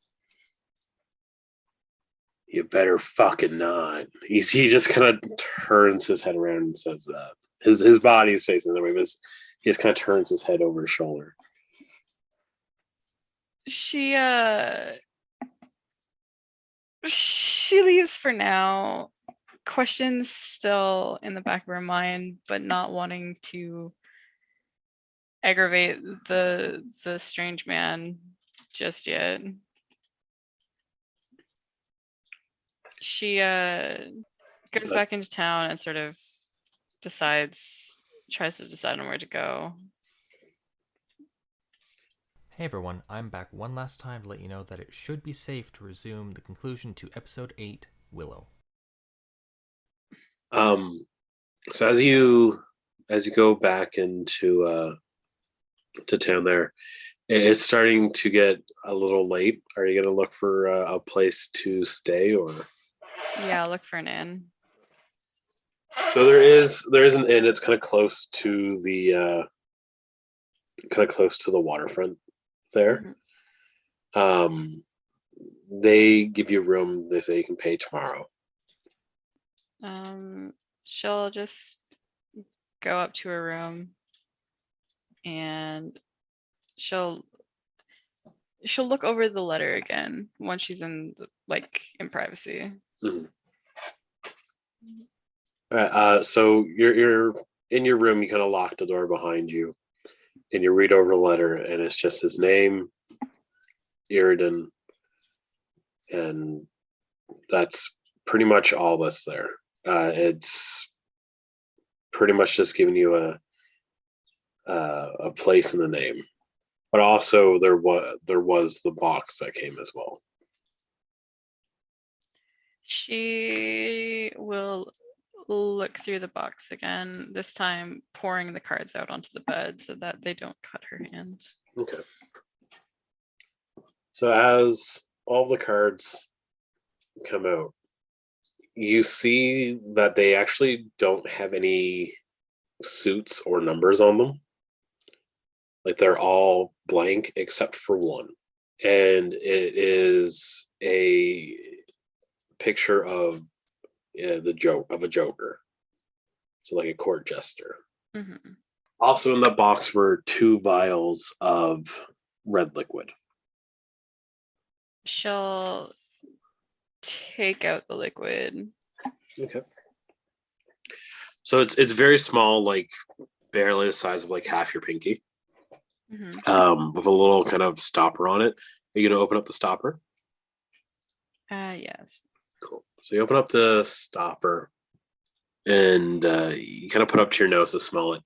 You better fucking not. He just kind of turns his head around and says that. His body is facing the way, but he just kind of turns his head over his shoulder. She leaves for now. Questions still in the back of her mind, but not wanting to aggravate the strange man just yet. She goes back into town and sort of tries to decide on where to go. Hey everyone, I'm back one last time to let you know that it should be safe to resume the conclusion to episode 8, Willow. So as you go back into to town there, it's starting to get a little late. Are you gonna look for a place to stay, or? Yeah, look for an inn. So there is an inn. It's kind of close to the waterfront there. Mhm. They give you room. They say you can pay tomorrow. She'll just go up to her room and she'll look over the letter again once she's in privacy. Mm-hmm. All right, so you're in your room. You kind of lock the door behind you, and you read over the letter, and it's just his name, Iraden, and that's pretty much all that's there. It's pretty much just giving you a place and a name, but also there was the box that came as well. She will look through the box again, this time pouring the cards out onto the bed so that they don't cut her hand. Okay. So as all the cards come out, you see that they actually don't have any suits or numbers on them. Like they're all blank except for one. And it is a picture of a Joker. So like a court jester. Mm-hmm. Also in the box were 2 vials of red liquid. She'll take out the liquid. Okay. So it's very small, like barely the size of like half your pinky. With a little kind of stopper on it. Are you gonna open up the stopper? Yes. Cool. So you open up the stopper and you kind of put up to your nose to smell it.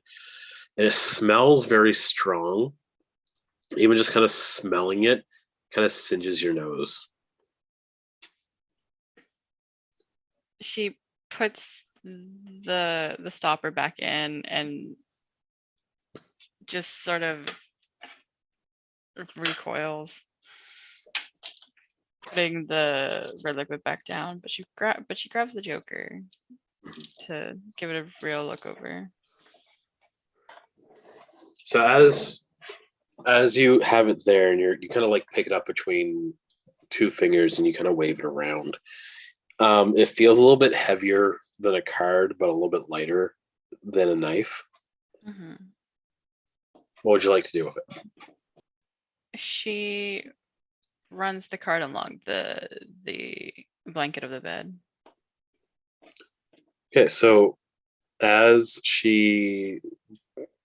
And it smells very strong. Even just kind of smelling it kind of singes your nose. She puts the stopper back in and just sort of recoils, putting the red liquid back down. But she grabs the Joker to give it a real look over. So as you have it there and you kind of like pick it up between two fingers and you kind of wave it around, it feels a little bit heavier than a card, but a little bit lighter than a knife. What would you like to do with it? She runs the card along the blanket of the bed. Okay, so as she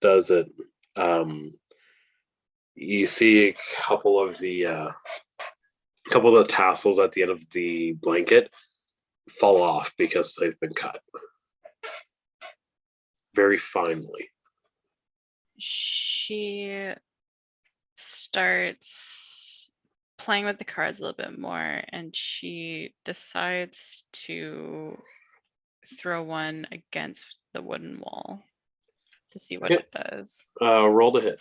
does it, you see a couple of the tassels at the end of the blanket fall off because they've been cut very finely. She starts playing with the cards a little bit more, and she decides to throw one against the wooden wall to see what it does. Roll to hit.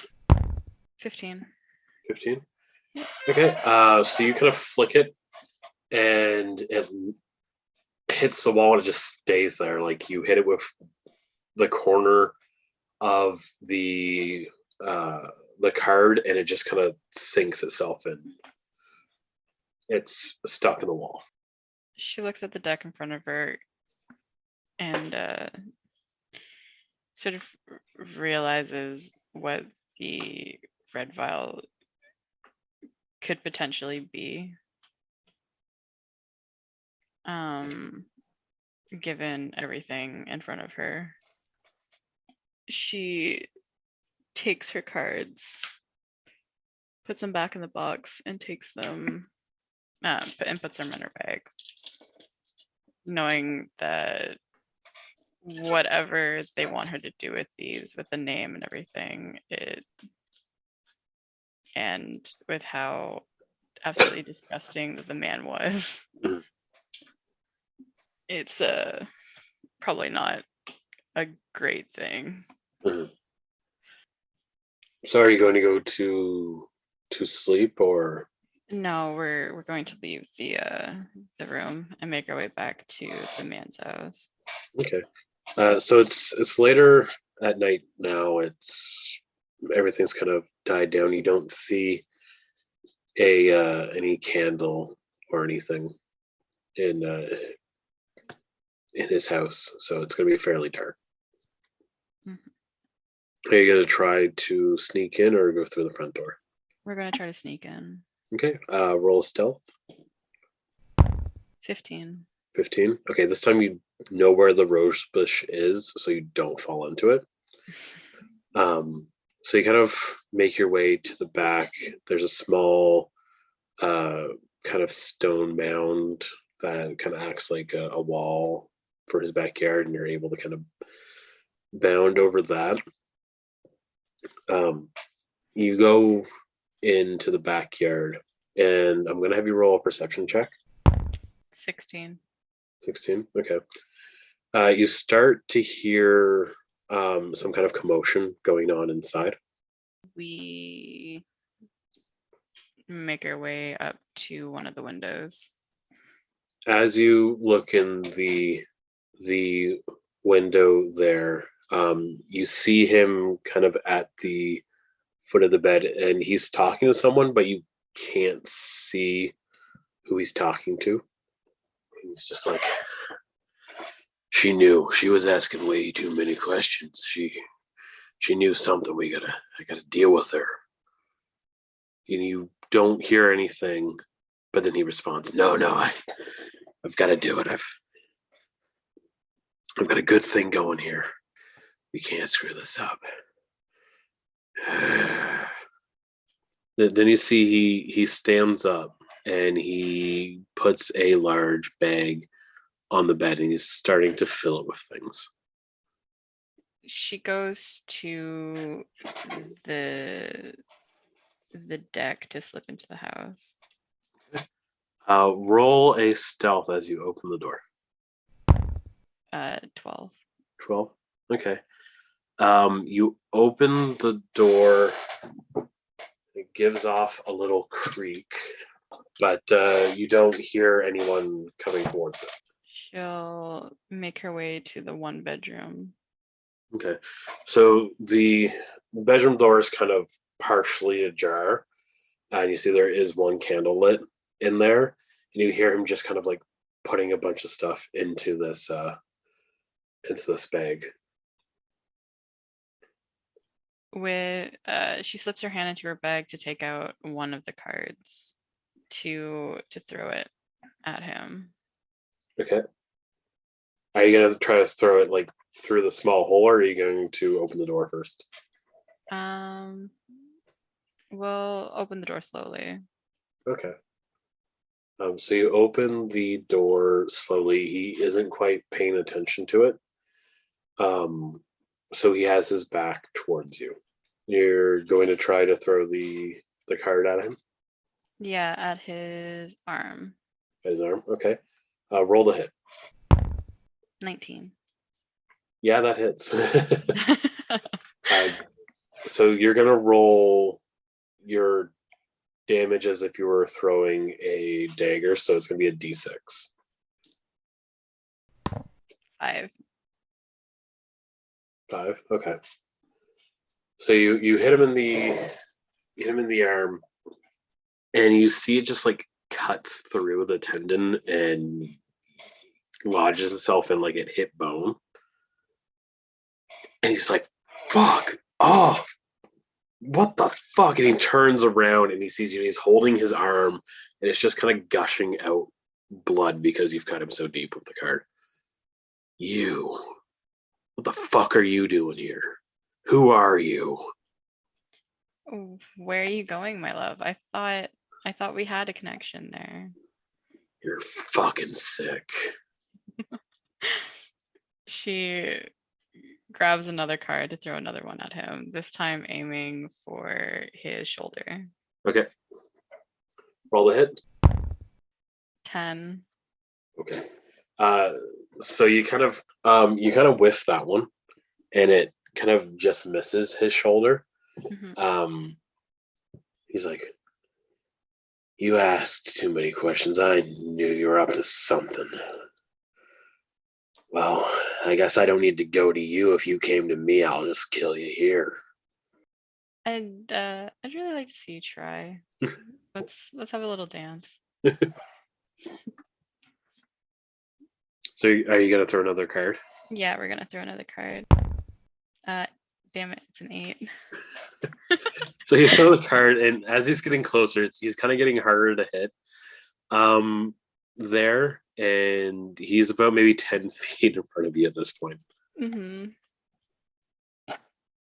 15. 15? Okay, so you kind of flick it, and it hits the wall and it just stays there. Like you hit it with the corner of the card, and it just kind of sinks itself in. It's stuck in the wall. She looks at the deck in front of her and sort of realizes what the red vial could potentially be, given everything in front of her. She takes her cards, puts them back in the box, and takes them and puts them in her bag, knowing that whatever they want her to do with these, with the name and everything, and with how absolutely disgusting that the man was, it's probably not a great thing. So are you going to go to sleep, or? No, we're going to leave the room and make our way back to the man's house. Okay. So it's later at night now. Everything's kind of died down. You don't see any candle or anything in his house, so it's going to be fairly dark. Are you going to try to sneak in or go through the front door? We're going to try to sneak in. Okay. Roll a stealth. 15. 15. Okay, this time you know where the rose bush is, so you don't fall into it. So you kind of make your way to the back. There's a small kind of stone mound that kind of acts like a wall for his backyard, and you're able to kind of bound over that. You go into the backyard, and I'm going to have you roll a perception check. 16. 16. Okay. You start to hear some kind of commotion going on inside. We make our way up to one of the windows. As you look in the window there, you see him kind of at the foot of the bed, and he's talking to someone, but you can't see who he's talking to. He's just like, she knew. She was asking way too many questions. She knew something. I gotta deal with her. You don't hear anything, But then he responds, no, I've got to do it. I've got a good thing going here. We can't screw this up. Then you see he stands up and he puts a large bag on the bed and he's starting to fill it with things. She goes to the deck to slip into the house. Roll a stealth as you open the door. 12. 12? Okay. You open the door. It gives off a little creak, but you don't hear anyone coming towards it. She'll make her way to the one bedroom. Okay. So the bedroom door is kind of partially ajar, and you see there is one candle lit in there, and you hear him just kind of like putting a bunch of stuff into this bag. She slips her hand into her bag to take out one of the cards to throw it at him. Okay. Are you gonna try to throw it like through the small hole, or are you going to open the door first? We'll open the door slowly. Okay. So you open the door slowly. He isn't quite paying attention to it. So he has his back towards you. You're going to try to throw the card at him? Yeah, at his arm. His arm? Okay. Roll to hit. 19. Yeah, that hits. So you're going to roll your damage as if you were throwing a dagger. So it's going to be a d6. 5. 5? Okay. So you hit him in the arm, and you see it just like cuts through the tendon and lodges itself in like it hit bone. And he's like, fuck, oh, what the fuck? And he turns around and he sees you, and he's holding his arm, and it's just kind of gushing out blood because you've cut him so deep with the card. You, what the fuck are you doing here? Who are you? Where are you going, my love? I thought we had a connection there. You're fucking sick. She grabs another card to throw another one at him, this time aiming for his shoulder. Okay. Roll the hit. 10. Okay. So you kind of whiff that one, and it kind of just misses his shoulder. Mm-hmm. He's like, you asked too many questions. I knew you were up to something. Well, I guess I don't need to go to you. If you came to me, I'll just kill you here. I'd really like to see you try. Let's have a little dance. So are you gonna throw another card? Yeah, we're gonna throw another card. Damn it, it's an 8. So you throw the card, and as he's getting closer, he's kind of getting harder to hit. There, and he's about maybe 10 feet in front of you at this point. Mm-hmm.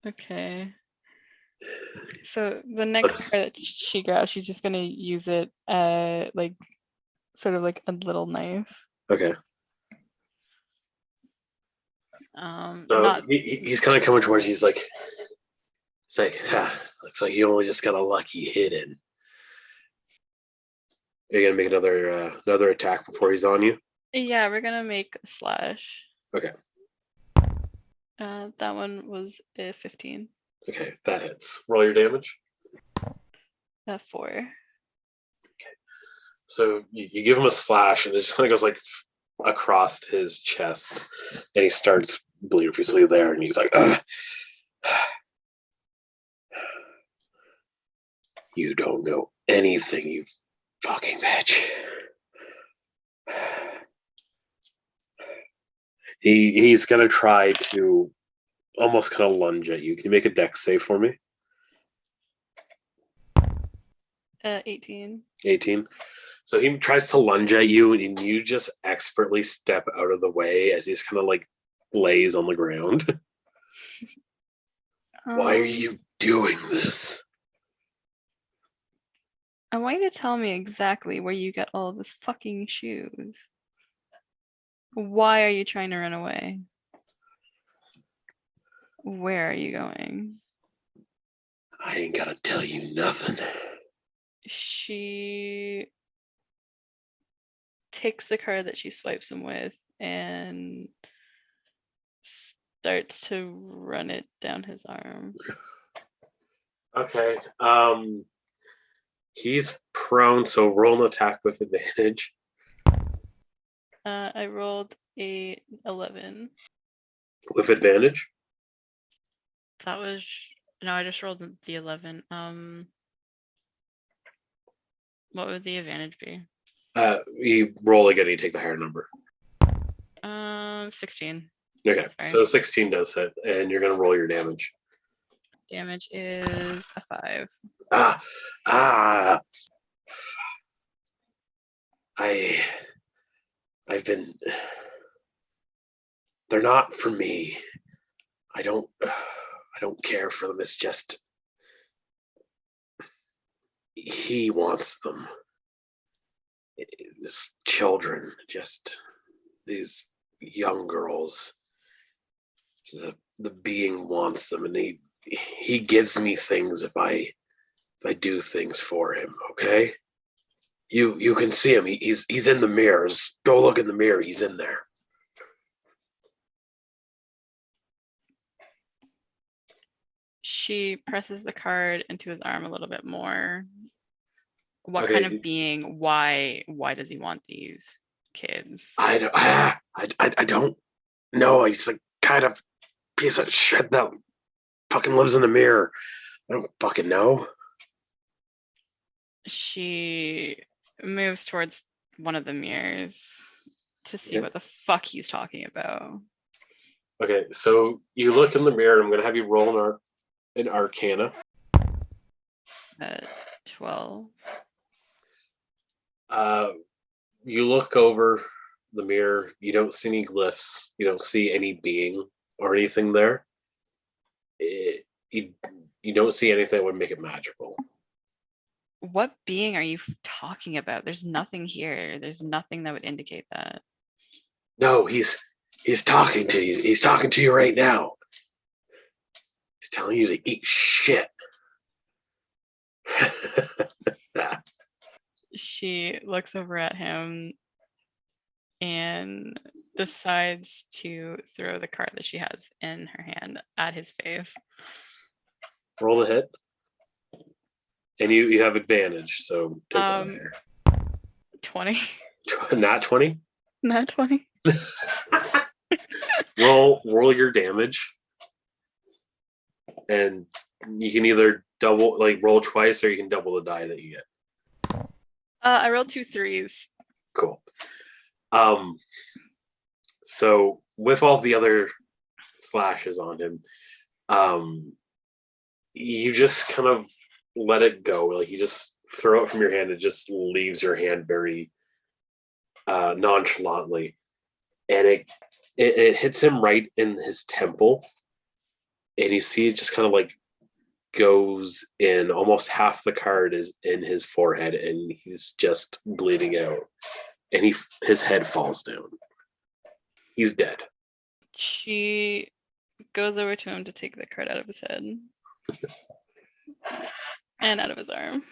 Okay. So the next card that she grabs, she's just gonna use it like sort of like a little knife. Okay. So he's kind of coming towards you. He's like, looks like you only just got a lucky hit in. Are you gonna make another attack before he's on you? Yeah, we're gonna make a slash. Okay. That one was a 15. Okay, that hits. Roll your damage. 4. Okay. So you give him a slash, and it just kind of goes like across his chest, and he starts bleeding profusely there, and he's like, ugh. You don't know anything, you fucking bitch. He's gonna try to almost kind of lunge at you. Can you make a dex save for me? 18. 18. So he tries to lunge at you, and you just expertly step out of the way as he's kind of like lays on the ground. Why are you doing this? I want you to tell me exactly where you get all those fucking shoes. Why are you trying to run away? Where are you going? I ain't gotta tell you nothing. She takes the card that she swipes him with and starts to run it down his arm. Okay. He's prone, so roll an attack with advantage. I rolled a 11. With advantage? That was no, I just rolled the 11. What would the advantage be? You roll again, you take the higher number. 16. Okay, Sorry. so 16 does hit, and you're gonna roll your damage. Damage is a 5. I've been. They're not for me. I don't care for them. It's just he wants them. These children, just these young girls. The being wants them, and he gives me things if I do things for him. Okay, you can see him. He's in the mirrors. Go look in the mirror. He's in there. She presses the card into his arm a little bit more. What Okay. kind of being? Why does he want these kids? I don't know. He's a kind of piece of shit that fucking lives in the mirror. I don't fucking know. She moves towards one of the mirrors to see what the fuck he's talking about. Okay, so you look in the mirror. I'm gonna have you roll an Arcana. 12. You look over the mirror. You don't see any glyphs. You don't see any being or anything there. You don't see anything that would make it magical. What being are you talking about? There's nothing here. There's nothing that would indicate that. No, he's talking to you. He's talking to you right now. He's telling you to eat shit. She looks over at him and decides to throw the card that she has in her hand at his face. Roll a hit. And you have advantage, so take that there. 20. Not 20? Not 20. Roll your damage. And you can either roll twice, or you can double the die that you get. I rolled 2 3s. Cool. So with all the other slashes on him, you just kind of let it go. Like, you just throw it from your hand. It just leaves your hand very nonchalantly, and it hits him right in his temple, and you see it just kind of like goes in. Almost half the card is in his forehead, and he's just bleeding out, and his head falls down. He's dead. She goes over to him to take the card out of his head and out of his arm.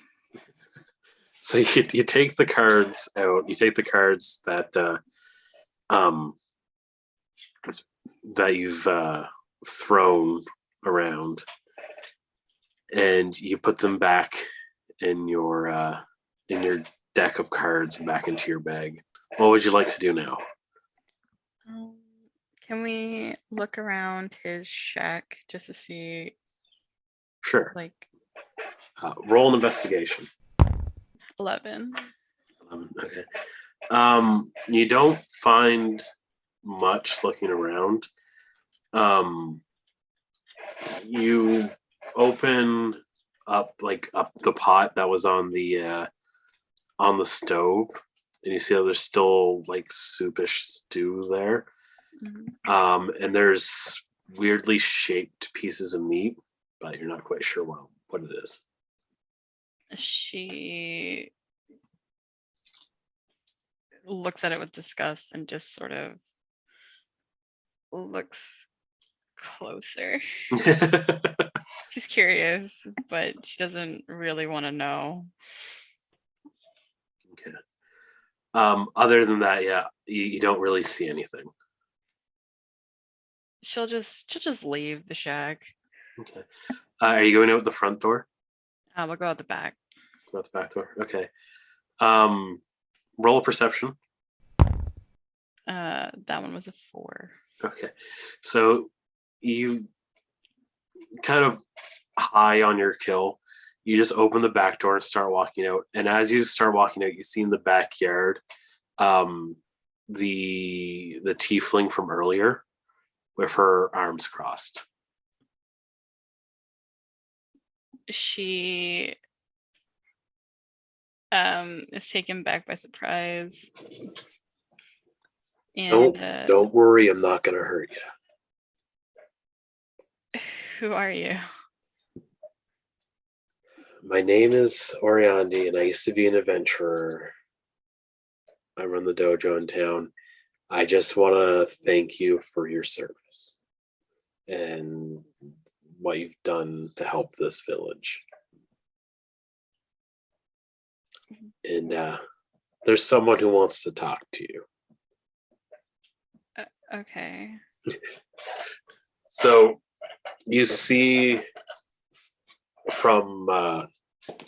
So you take the cards out. You take the cards that you've thrown around, and you put them back in your deck of cards, back into your bag. What would you like to do now? Can we look around his shack just to see? Sure. Like, roll an investigation. 11. Okay. You don't find much looking around. You open up the pot that was on the on the stove, and you see how there's still like soupish stew there. And there's weirdly shaped pieces of meat, but you're not quite sure what it is. She looks at it with disgust and just sort of looks closer. She's curious, but she doesn't really want to know. Okay. Other than that, yeah, you don't really see anything. She'll just leave the shack. Okay. Are you going out the front door? We'll go out the back. Go out the back door. Okay. Roll a perception. That one was a 4. Okay. So you kind of high on your kill. You just open the back door and start walking out. And as you start walking out, you see in the backyard the tiefling from earlier with her arms crossed. She is taken back by surprise. And Don't worry, I'm not gonna hurt you. Who are you? My name is Oriandi, and I used to be an adventurer. I run the dojo in town. I just want to thank you for your service and what you've done to help this village. And there's someone who wants to talk to you. Okay. So you see from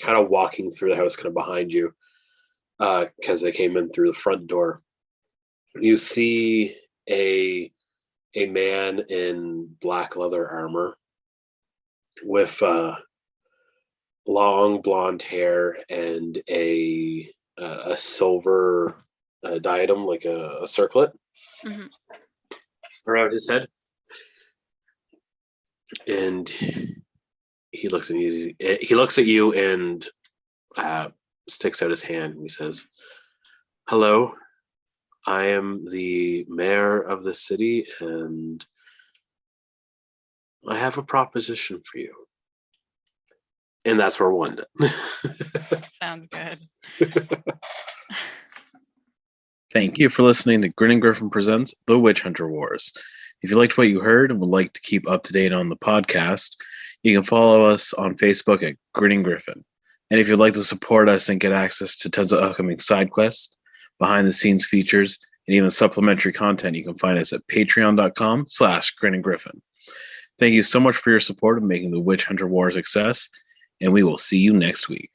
kind of walking through the house kind of behind you, because they came in through the front door, you see a man in black leather armor with long blonde hair and a silver diadem, like a circlet around his head. And he looks at you. He looks at you and sticks out his hand, and he says, "Hello, I am the mayor of the city, and I have a proposition for you." And that's where one did. Sounds good. Thank you for listening to Grin and Griffin Presents The Witch Hunter Wars. If you liked what you heard and would like to keep up to date on the podcast, you can follow us on Facebook at Grin and Griffin. And if you'd like to support us and get access to tons of upcoming side quests, behind the scenes features, and even supplementary content, you can find us at patreon.com/Grin and Griffin. Thank you so much for your support of making the Witch Hunter War a success, and we will see you next week.